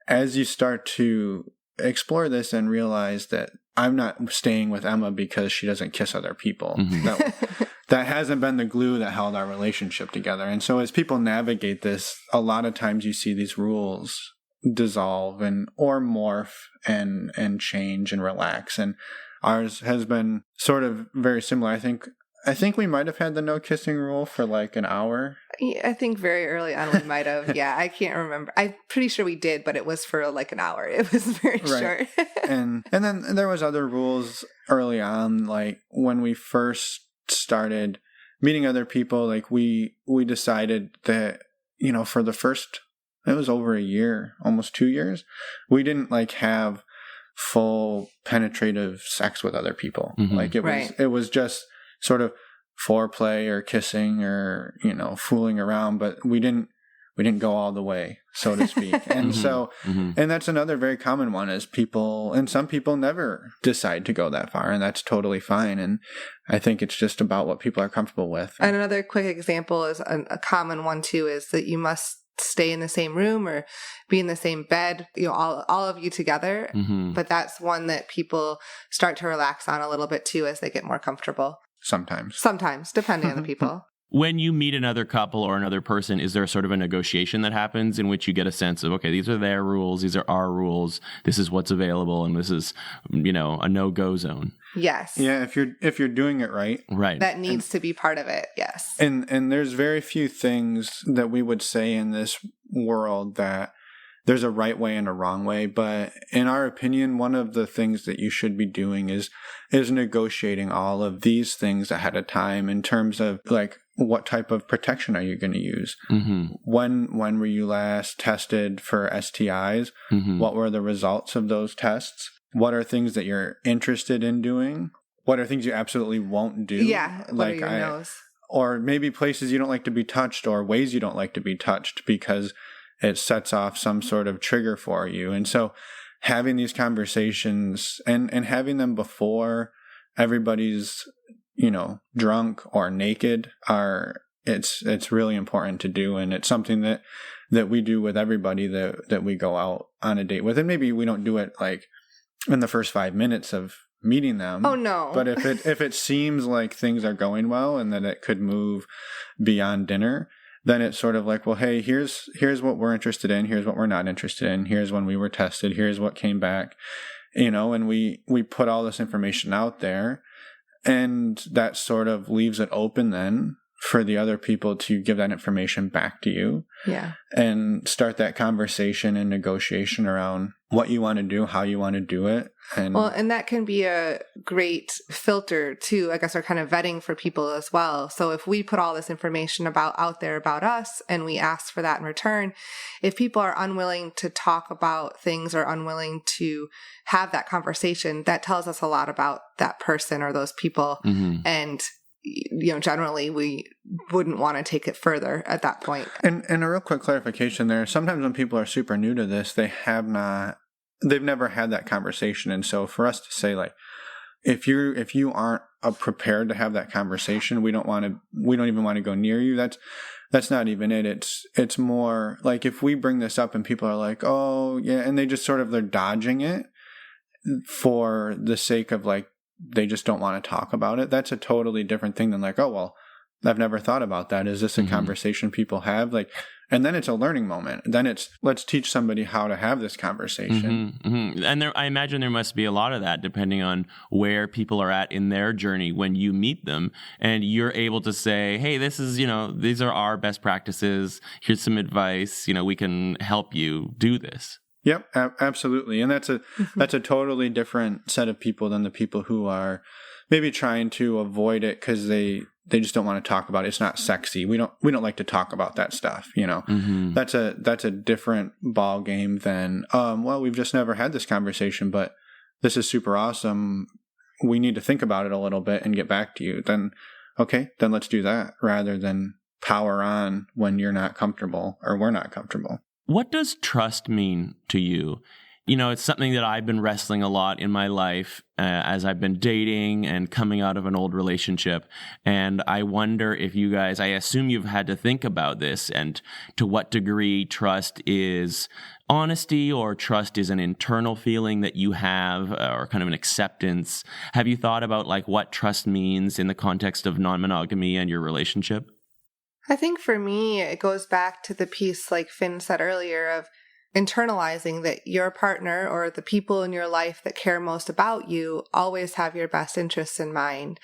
as you start to explore this and realize that I'm not staying with Emma because she doesn't kiss other people, Mm-hmm. that hasn't been the glue that held our relationship together. And so as people navigate this, a lot of times you see these rules dissolve or morph and change and relax. And ours has been sort of very similar. I think we might have had the no kissing rule for like an hour. Yeah, I think very early on we might have. Yeah, I can't remember. I'm pretty sure we did, but it was for like an hour. It was very short. and then there was other rules early on, like when we first started meeting other people, like we decided that, for the first, it was over a year, almost 2 years, we didn't like have full penetrative sex with other people. Mm-hmm. Like it was just sort of foreplay or kissing or, fooling around, but we didn't go all the way, so to speak. And Mm-hmm. so, Mm-hmm. and that's another very common one is some people never decide to go that far, and that's totally fine. And I think it's just about what people are comfortable with. And another quick example is a common one too, is that you must stay in the same room or be in the same bed, all of you together. Mm-hmm. But that's one that people start to relax on a little bit too as they get more comfortable. Sometimes, depending on the people. When you meet another couple or another person, is there sort of a negotiation that happens in which you get a sense of, okay, these are their rules, these are our rules, this is what's available, and this is, a no-go zone? Yes. Yeah, if you're doing it right. Right. That needs to be part of it, yes. And there's very few things that we would say in this world that there's a right way and a wrong way. But in our opinion, one of the things that you should be doing is negotiating all of these things ahead of time in terms of like, what type of protection are you going to use? Mm-hmm. When were you last tested for STIs? Mm-hmm. What were the results of those tests? What are things that you're interested in doing? What are things you absolutely won't do? Yeah, what are your no's? Or maybe places you don't like to be touched or ways you don't like to be touched because it sets off some sort of trigger for you. And so having these conversations and having them before everybody's, drunk or naked it's really important to do. And it's something that we do with everybody that we go out on a date with. And maybe we don't do it like in the first 5 minutes of meeting them. Oh no. But if it seems like things are going well and that it could move beyond dinner, then it's sort of like, well, hey, here's what we're interested in. Here's what we're not interested in. Here's when we were tested. Here's what came back, and we put all this information out there, and that sort of leaves it open then for the other people to give that information back to you. Yeah. And start that conversation and negotiation around what you want to do, how you want to do it. And that can be a great filter too, I guess, or kind of vetting for people as well. So if we put all this information out there about us and we ask for that in return, if people are unwilling to talk about things or unwilling to have that conversation, that tells us a lot about that person or those people. Mm-hmm. And generally we wouldn't want to take it further at that point. And a real quick clarification there. Sometimes when people are super new to this, they've never had that conversation. And so for us to say like, if you aren't prepared to have that conversation, we don't even want to go near you. That's not even it. It's more like if we bring this up and people are like, oh yeah, and they just sort of, they're dodging it for the sake of like, they just don't want to talk about it. That's a totally different thing than like, oh, well, I've never thought about that. Is this a conversation people have? Like, and then it's a learning moment. Then it's, let's teach somebody how to have this conversation. And I imagine there must be a lot of that depending on where people are at in their journey when you meet them and you're able to say, hey, this is, these are our best practices. Here's some advice. We can help you do this. Yep, absolutely. And that's a totally different set of people than the people who are maybe trying to avoid it because they just don't want to talk about it. It's not sexy. We don't like to talk about that stuff, That's a different ball game than well, we've just never had this conversation, but this is super awesome. We need to think about it a little bit and get back to you. Then okay, then let's do that rather than power on when you're not comfortable or we're not comfortable. What does trust mean to you? It's something that I've been wrestling a lot in my life as I've been dating and coming out of an old relationship. And I wonder if you guys, I assume you've had to think about this and to what degree trust is honesty or trust is an internal feeling that you have or kind of an acceptance. Have you thought about like what trust means in the context of non-monogamy and your relationship? I think for me, it goes back to the piece like Finn said earlier of internalizing that your partner or the people in your life that care most about you always have your best interests in mind,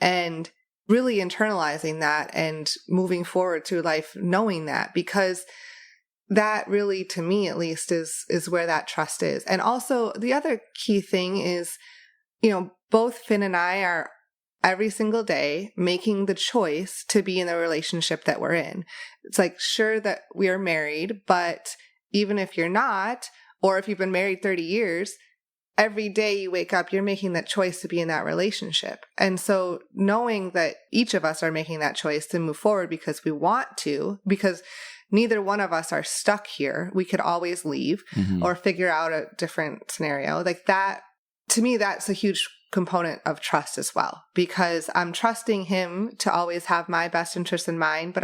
and really internalizing that and moving forward through life knowing that, because that really, to me at least, is where that trust is. And also the other key thing is, both Finn and I are every single day making the choice to be in the relationship that we're in. It's like, sure that we are married, but even if you're not, or if you've been married 30 years, every day you wake up, you're making that choice to be in that relationship. And so knowing that each of us are making that choice to move forward because we want to, because neither one of us are stuck here. We could always leave or figure out a different scenario. Like that, to me, that's a huge component of trust as well, because I'm trusting him to always have my best interest in mind, but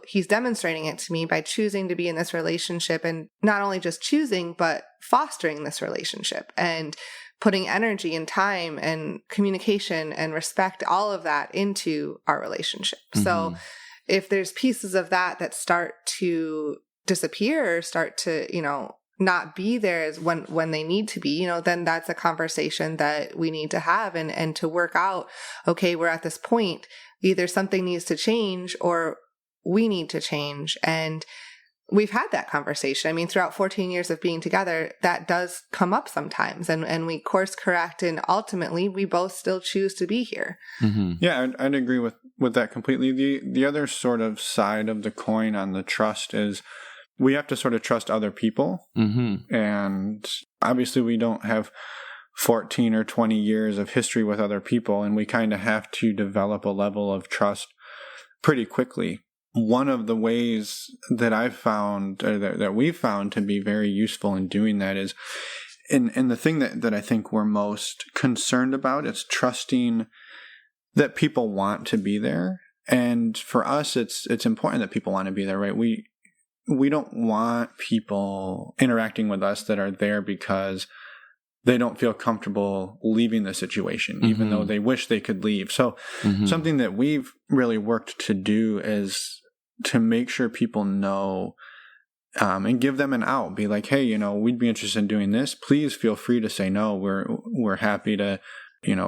he's demonstrating it to me by choosing to be in this relationship, and not only just choosing, but fostering this relationship and putting energy and time and communication and respect, all of that into our relationship. So if there's pieces of that start to disappear, or start to, not be there as when they need to be, then that's a conversation that we need to have and to work out, okay, we're at this point, either something needs to change or we need to change. And we've had that conversation. I mean, throughout 14 years of being together, that does come up sometimes, and we course correct, and ultimately we both still choose to be here. Yeah, I'd agree with that completely. The other sort of side of the coin on the trust is we have to sort of trust other people. And obviously we don't have 14 or 20 years of history with other people, and we kind of have to develop a level of trust pretty quickly. One of the ways that I've found, or that we've found to be very useful in doing that is, and the thing that I think we're most concerned about is trusting that people want to be there. And for us, it's important that people want to be there, right? We don't want people interacting with us that are there because they don't feel comfortable leaving the situation, even though they wish they could leave. So something that we've really worked to do is to make sure people know and give them an out. Be like, hey, we'd be interested in doing this. Please feel free to say no. We're happy to,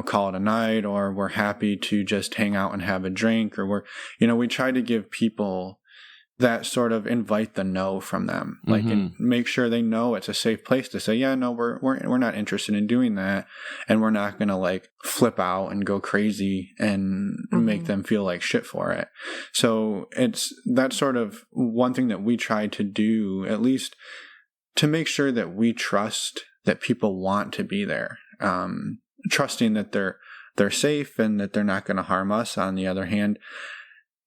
call it a night, or we're happy to just hang out and have a drink, or we try to give people that sort of invite the no from them, like, and make sure they know it's a safe place to say, yeah, no, we're not interested in doing that. And we're not going to like flip out and go crazy and make them feel like shit for it. So that's sort of one thing that we try to do, at least to make sure that we trust that people want to be there. Trusting that they're safe and that they're not going to harm us. On the other hand,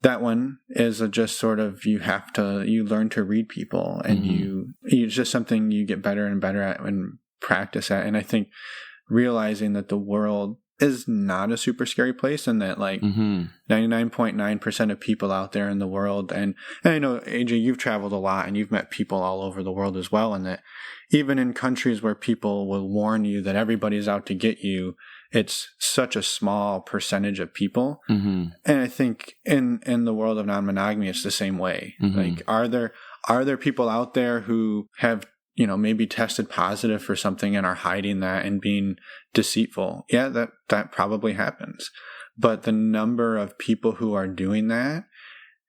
that one is just sort of, you learn to read people, and it's just something you get better and better at and practice at. And I think realizing that the world is not a super scary place, and that like 99.9% of people out there in the world, and I know, AJ, you've traveled a lot and you've met people all over the world as well, and that even in countries where people will warn you that everybody's out to get you, it's such a small percentage of people. And I think in the world of non-monogamy, it's the same way. Like, are there people out there who have, you know, maybe tested positive for something and are hiding that and being deceitful? Yeah, that probably happens. But the number of people who are doing that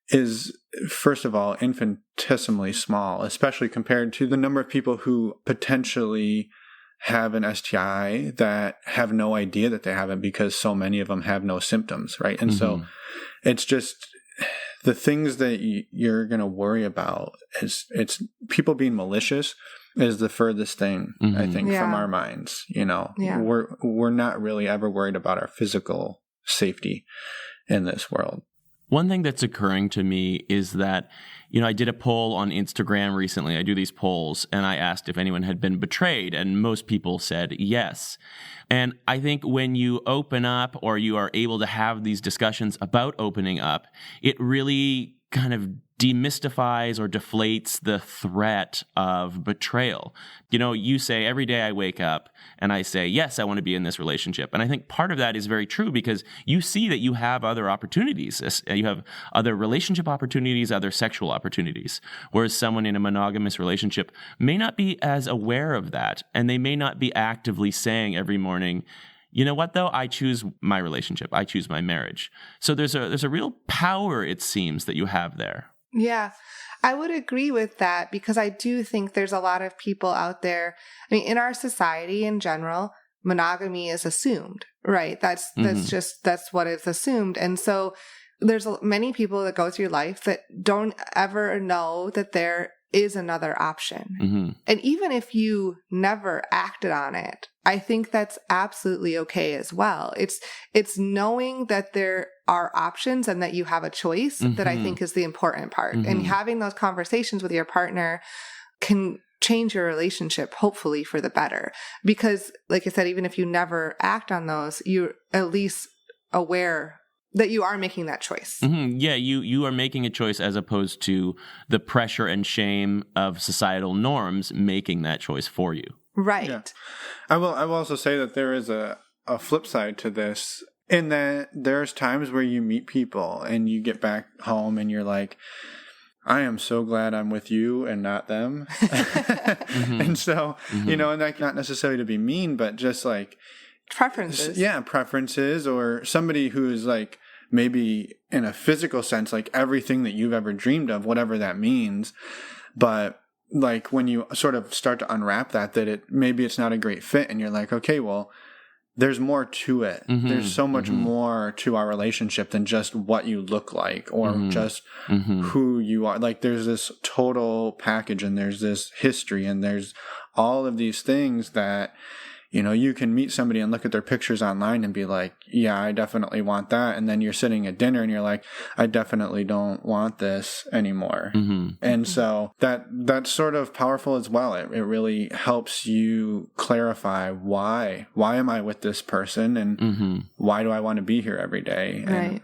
is, first of all, infinitesimally small, especially compared to the number of people who potentially have an STI that have no idea that they have it, because so many of them have no symptoms, right? And so it's just the things that you're going to worry about it's people being malicious is the furthest thing, I think, from our minds. You know, we're not really ever worried about our physical safety in this world. One thing that's occurring to me is that, you know, I did a poll on Instagram recently. I do these polls, and I asked if anyone had been betrayed, and most people said yes. And I think when you open up, or you are able to have these discussions about opening up, it really kind of demystifies or deflates the threat of betrayal. You know, you say every day I wake up and I say, yes, I want to be in this relationship. And I think part of that is very true, because you see that you have other opportunities. You have other relationship opportunities, other sexual opportunities. Whereas someone in a monogamous relationship may not be as aware of that. And they may not be actively saying every morning, you know what, though? I choose my relationship. I choose my marriage. So there's a real power, it seems, that you have there. Yeah, I would agree with that, because I do think there's a lot of people out there. I mean, in our society in general, monogamy is assumed, right? That's what is assumed. And so there's many people that go through life that don't ever know that there is another option. And even if you never acted on it, I think that's absolutely okay as well. It's knowing that there are options and that you have a choice that I think is the important part. And having those conversations with your partner can change your relationship, hopefully for the better. Because like I said, even if you never act on those, you're at least aware that you are making that choice. Yeah, you are making a choice, as opposed to the pressure and shame of societal norms making that choice for you. Right. Yeah. I will also say that there is a flip side to this, in that there's times where you meet people and you get back home and you're like, I am so glad I'm with you and not them. And so, you know, and that's not necessarily to be mean, but just like preferences. Yeah, preferences, or somebody who's like maybe in a physical sense, like everything that you've ever dreamed of, whatever that means. But like when you sort of start to unwrap that maybe it's not a great fit, and you're like, okay, well, there's more to it. There's so much more to our relationship than just what you look like, or just who you are. Like there's this total package, and there's this history, and there's all of these things that, you know, you can meet somebody and look at their pictures online and be like, yeah, I definitely want that. And then you're sitting at dinner and you're like, I definitely don't want this anymore. And so that's sort of powerful as well. It really helps you clarify why am I with this person, and why do I want to be here every day? Right.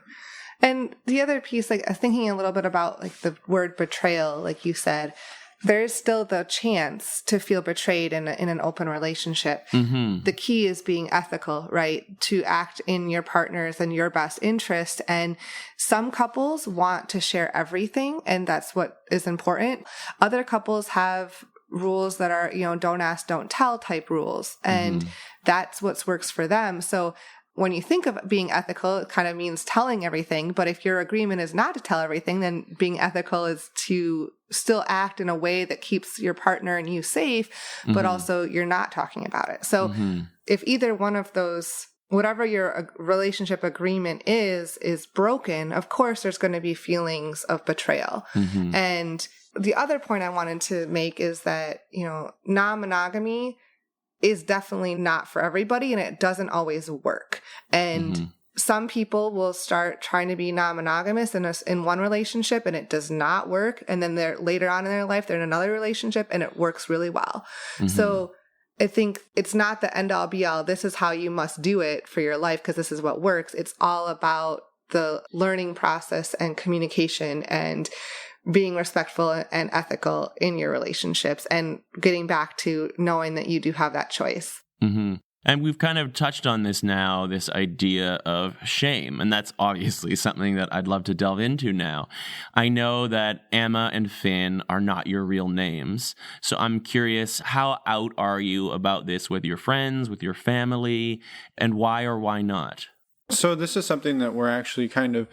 And the other piece, like thinking a little bit about like the word betrayal, like you said, there's still the chance to feel betrayed in an open relationship. The key is being ethical, right? To act in your partner's and your best interest. And some couples want to share everything, and that's what is important. Other couples have rules that are, you know, don't ask, don't tell type rules. And that's what works for them. So when you think of being ethical, it kind of means telling everything. But if your agreement is not to tell everything, then being ethical is to still act in a way that keeps your partner and you safe, but also you're not talking about it. So if either one of those, whatever your relationship agreement is broken, of course there's going to be feelings of betrayal. And the other point I wanted to make is that, you know, non-monogamy is definitely not for everybody, and it doesn't always work. And some people will start trying to be non-monogamous in one relationship, and it does not work. And then they're later on in their life, they're in another relationship, and it works really well. So I think it's not the end all be all. This is how you must do it for your life because this is what works. It's all about the learning process and communication and being respectful and ethical in your relationships and getting back to knowing that you do have that choice. Mm-hmm. And we've kind of touched on this now, this idea of shame. And that's obviously something that I'd love to delve into now. I know that Emma and Finn are not your real names. So I'm curious, how out are you about this with your friends, with your family, and why or why not? So this is something that we're actually kind of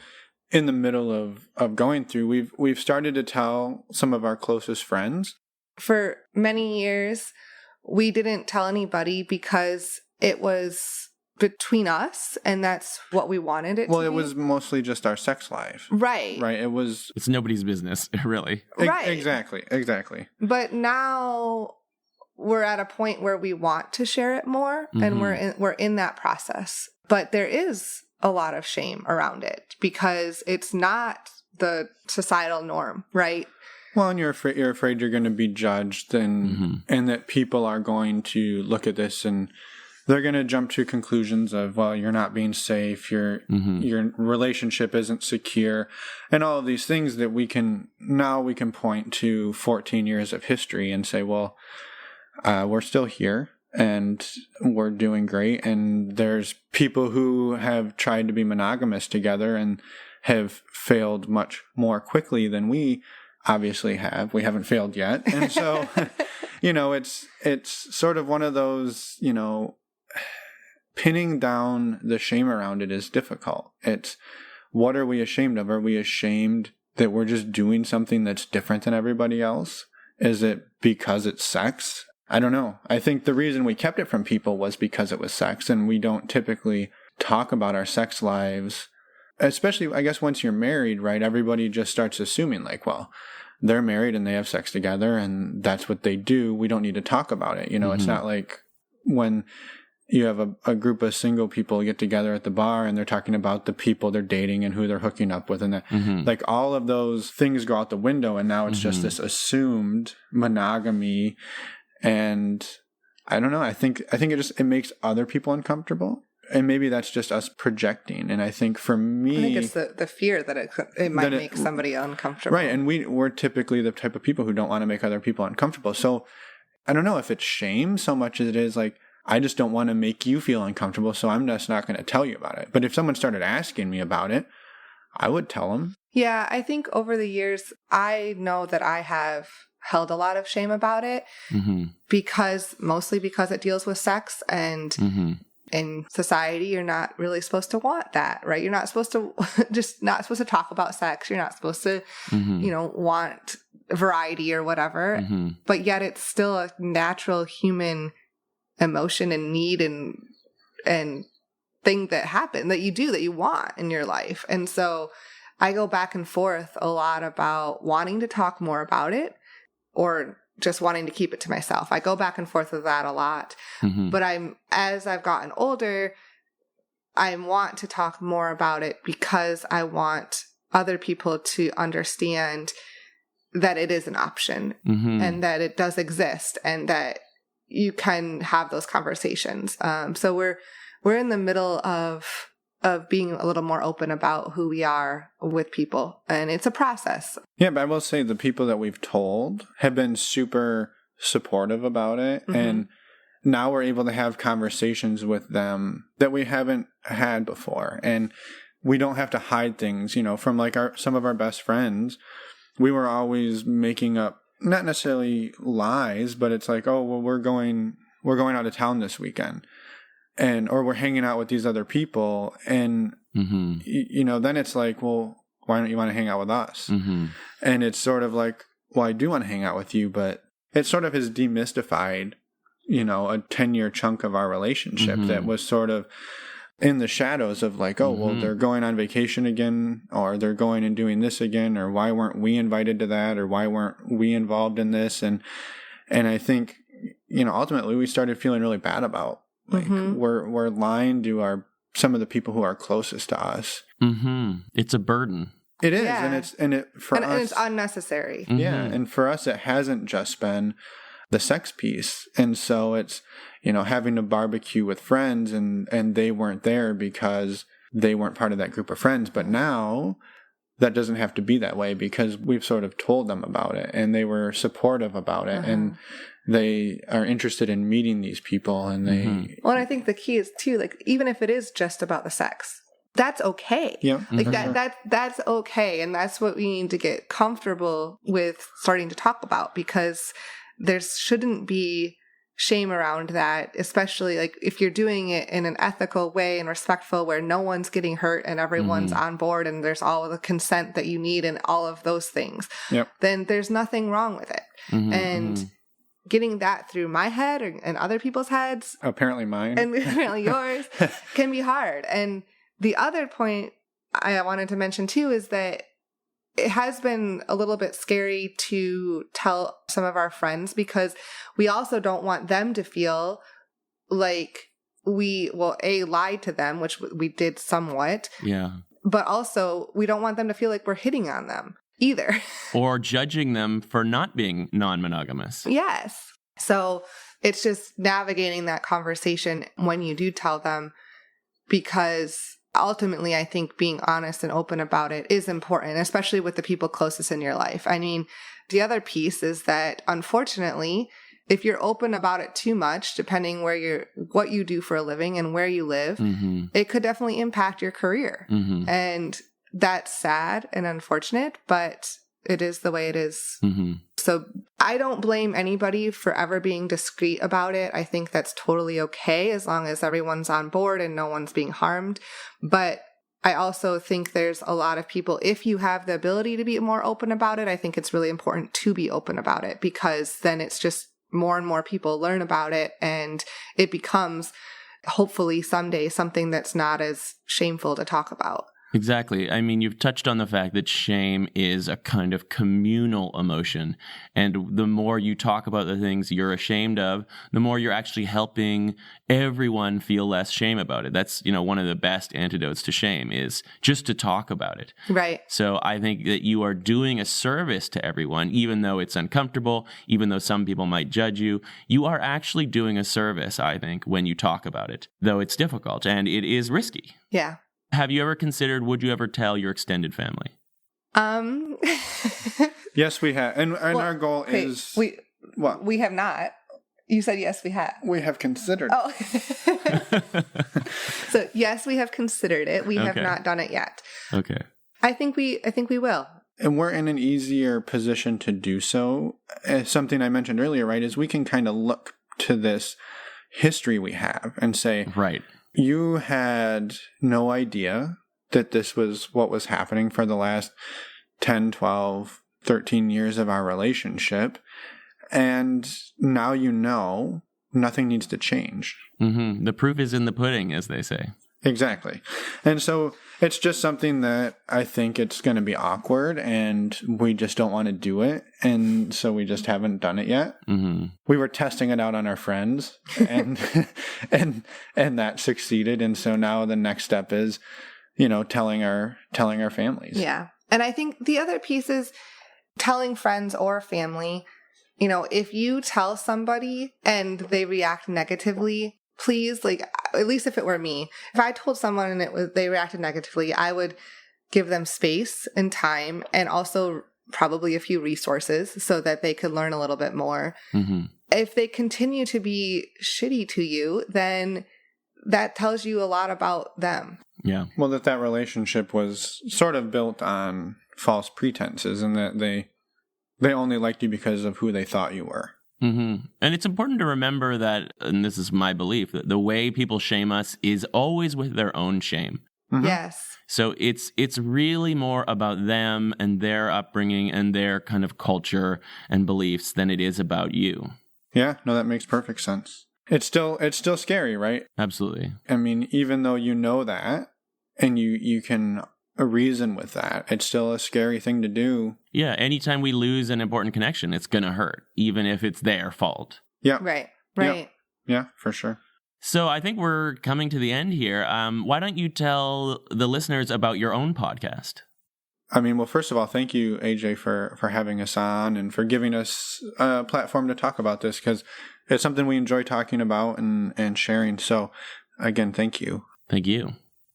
in the middle of going through. We've started to tell some of our closest friends. For many years, we didn't tell anybody because it was between us and that's what we wanted it to be. Well, it was mostly just our sex life. Right. Right. It's nobody's business, really. Right. Exactly. But now we're at a point where we want to share it more, and we're in that process. But there is a lot of shame around it because it's not the societal norm, right? Well, and you're afraid you're going to be judged, and that people are going to look at this and they're going to jump to conclusions of, well, you're not being safe, your relationship isn't secure, and all of these things that we can point to 14 years of history and say, well, we're still here and we're doing great. And there's people who have tried to be monogamous together and have failed much more quickly than we obviously have. We haven't failed yet. And so, it's sort of one of those, pinning down the shame around it is difficult. It's, what are we ashamed of? Are we ashamed that we're just doing something that's different than everybody else? Is it because it's sex? I don't know. I think the reason we kept it from people was because it was sex, and we don't typically talk about our sex lives, especially, I guess, once you're married, right? Everybody just starts assuming like, well, they're married and they have sex together and that's what they do. We don't need to talk about it. It's not like when you have a group of single people get together at the bar and they're talking about the people they're dating and who they're hooking up with, and that, like, all of those things go out the window, and now it's just this assumed monogamy. And I don't know. I think it makes other people uncomfortable, and maybe that's just us projecting. And I think for me, I think it's the fear that it might make somebody uncomfortable, right? And we're typically the type of people who don't want to make other people uncomfortable. So I don't know if it's shame so much as it is like, I just don't want to make you feel uncomfortable, so I'm just not going to tell you about it. But if someone started asking me about it, I would tell them. Yeah, I think over the years, I know that I have held a lot of shame about it mostly because it deals with sex, and in society, you're not really supposed to want that, right? You're not supposed to not supposed to talk about sex. You're not supposed to, want variety or whatever. But yet it's still a natural human emotion and need and thing that happen that you want in your life. And so I go back and forth a lot about wanting to talk more about it or just wanting to keep it to myself. I go back and forth with that a lot. But as I've gotten older, I want to talk more about it because I want other people to understand that it is an option and that it does exist and that you can have those conversations. So we're in the middle of being a little more open about who we are with people, and it's a process. Yeah, but I will say the people that we've told have been super supportive about it, and now we're able to have conversations with them that we haven't had before, and we don't have to hide things. From like some of our best friends, we were always making up, not necessarily lies, but it's like, oh, well, we're going out of town this weekend, or we're hanging out with these other people, and then it's like, well, why don't you want to hang out with us? And it's sort of like, well, I do want to hang out with you, but it sort of has demystified, a 10-year chunk of our relationship that was sort of in the shadows of like, oh, well, they're going on vacation again, or they're going and doing this again, or why weren't we invited to that, or why weren't we involved in this? And I think, ultimately we started feeling really bad about like we're lying to some of the people who are closest to us. It's a burden. It is, and it's unnecessary. Yeah, and for us, it hasn't just been the sex piece. And so it's, having to barbecue with friends and they weren't there because they weren't part of that group of friends. But now that doesn't have to be that way because we've sort of told them about it and they were supportive about it. And they are interested in meeting these people and they... Well, and I think the key is too, like, even if it is just about the sex, that's okay. Yeah. Like that's okay. And that's what we need to get comfortable with starting to talk about, because there shouldn't be shame around that, especially like if you're doing it in an ethical way and respectful where no one's getting hurt and everyone's on board and there's all of the consent that you need and all of those things, then there's nothing wrong with it. And getting that through my head and other people's heads, apparently mine and apparently yours, can be hard. And the other point I wanted to mention too is that it has been a little bit scary to tell some of our friends, because we also don't want them to feel like we, lied to them, which we did somewhat. Yeah. But also we don't want them to feel like we're hitting on them either. Or judging them for not being non-monogamous. Yes. So it's just navigating that conversation when you do tell them, because ultimately, I think being honest and open about it is important, especially with the people closest in your life. I mean, the other piece is that, unfortunately, if you're open about it too much, depending what you do for a living and where you live, it could definitely impact your career. And that's sad and unfortunate, but it is the way it is. So I don't blame anybody for ever being discreet about it. I think that's totally okay as long as everyone's on board and no one's being harmed. But I also think there's a lot of people, if you have the ability to be more open about it, I think it's really important to be open about it, because then it's just more and more people learn about it and it becomes hopefully someday something that's not as shameful to talk about. Exactly. I mean, you've touched on the fact that shame is a kind of communal emotion. And the more you talk about the things you're ashamed of, the more you're actually helping everyone feel less shame about it. That's, one of the best antidotes to shame is just to talk about it. Right. So I think that you are doing a service to everyone, even though it's uncomfortable, even though some people might judge you. You are actually doing a service, I think, when you talk about it, though it's difficult and it is risky. Yeah. Have you ever considered, would you ever tell your extended family? Yes, we have. And our goal is... What? We have not. You said yes, we have. We have considered. Oh. So yes, we have considered it. We have not done it yet. Okay. I think we will. And we're in an easier position to do so. Something I mentioned earlier, right, is we can kind of look to this history we have and say... Right. You had no idea that this was what was happening for the last 10, 12, 13 years of our relationship. And now nothing needs to change. The proof is in the pudding, as they say. Exactly. And so it's just something that I think it's going to be awkward and we just don't want to do it. And so we just haven't done it yet. We were testing it out on our friends and and that succeeded. And so now the next step is, telling our families. Yeah. And I think the other piece is telling friends or family, if you tell somebody and they react negatively, please, like, at least if it were me, if I told someone and they reacted negatively, I would give them space and time and also probably a few resources so that they could learn a little bit more. If they continue to be shitty to you, then that tells you a lot about them. Yeah. Well, that relationship was sort of built on false pretenses and that they only liked you because of who they thought you were. And it's important to remember that, and this is my belief, that the way people shame us is always with their own shame. Yes. So it's really more about them and their upbringing and their kind of culture and beliefs than it is about you. Yeah, no, that makes perfect sense. It's still scary, right? Absolutely. I mean, even though you know that and you can reason with that, it's still a scary thing to do. Yeah, anytime we lose an important connection, it's going to hurt, even if it's their fault. Yeah. Right. Yeah, for sure. So I think we're coming to the end here. Why don't you tell the listeners about your own podcast? I mean, well, first of all, thank you, AJ, for having us on and for giving us a platform to talk about this, because it's something we enjoy talking about and sharing. So, again, thank you. Thank you.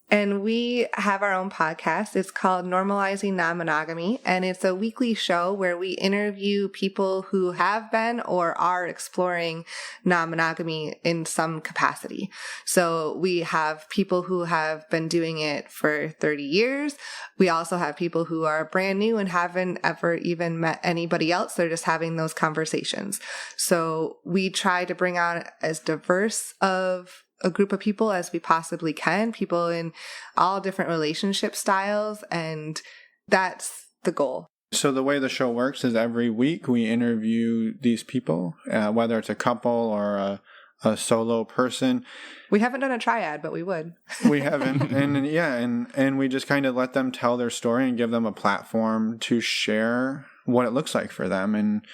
And we have our own podcast. It's called Normalizing Non-Monogamy, and it's a weekly show where we interview people who have been or are exploring non-monogamy in some capacity. So we have people who have been doing it for 30 years. We also have people who are brand new and haven't ever even met anybody else. They're just having those conversations. So we try to bring on as diverse of a group of people as we possibly can, people in all different relationship styles, and that's the goal. So the way the show works is every week we interview these people, whether it's a couple or a solo person. We haven't done a triad, but we would. We haven't. And we just kind of let them tell their story and give them a platform to share what it looks like for them. And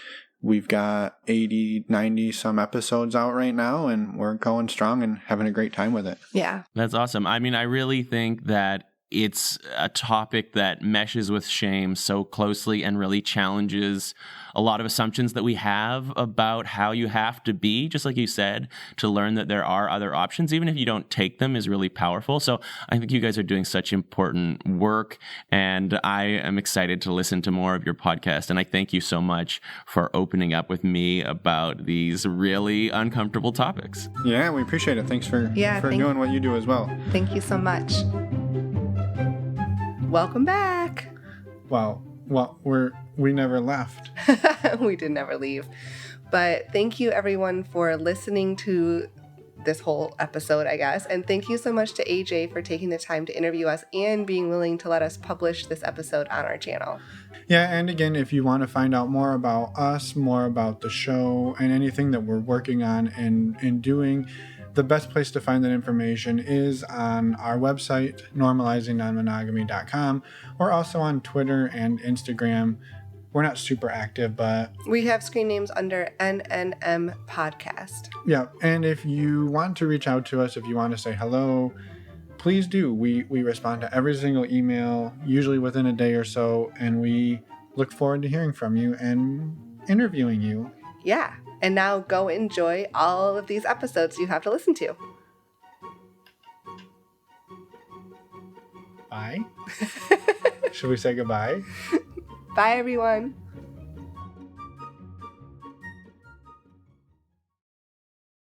we've got 80, 90 some episodes out right now, and we're going strong and having a great time with it. Yeah. That's awesome. I mean, I really think that it's a topic that meshes with shame so closely and really challenges a lot of assumptions that we have about how you have to be, just like you said, to learn that there are other options, even if you don't take them, is really powerful. So I think you guys are doing such important work, and I am excited to listen to more of your podcast. And I thank you so much for opening up with me about these really uncomfortable topics. Yeah, we appreciate it. Thanks for doing what you do as well. Thank you so much. Welcome back. Well, we never left. We did never leave. But thank you everyone for listening to this whole episode, I guess. And thank you so much to AJ for taking the time to interview us and being willing to let us publish this episode on our channel. Yeah, and again, if you want to find out more about us, more about the show, and anything that we're working on and doing, the best place to find that information is on our website, normalizingnonmonogamy.com, or also on Twitter and Instagram. We're not super active, but we have screen names under NNM Podcast. Yeah, and if you want to reach out to us, if you want to say hello, please do. We respond to every single email, usually within a day or so, and we look forward to hearing from you and interviewing you. Yeah. And now go enjoy all of these episodes you have to listen to. Bye. Should we say goodbye? Bye, everyone.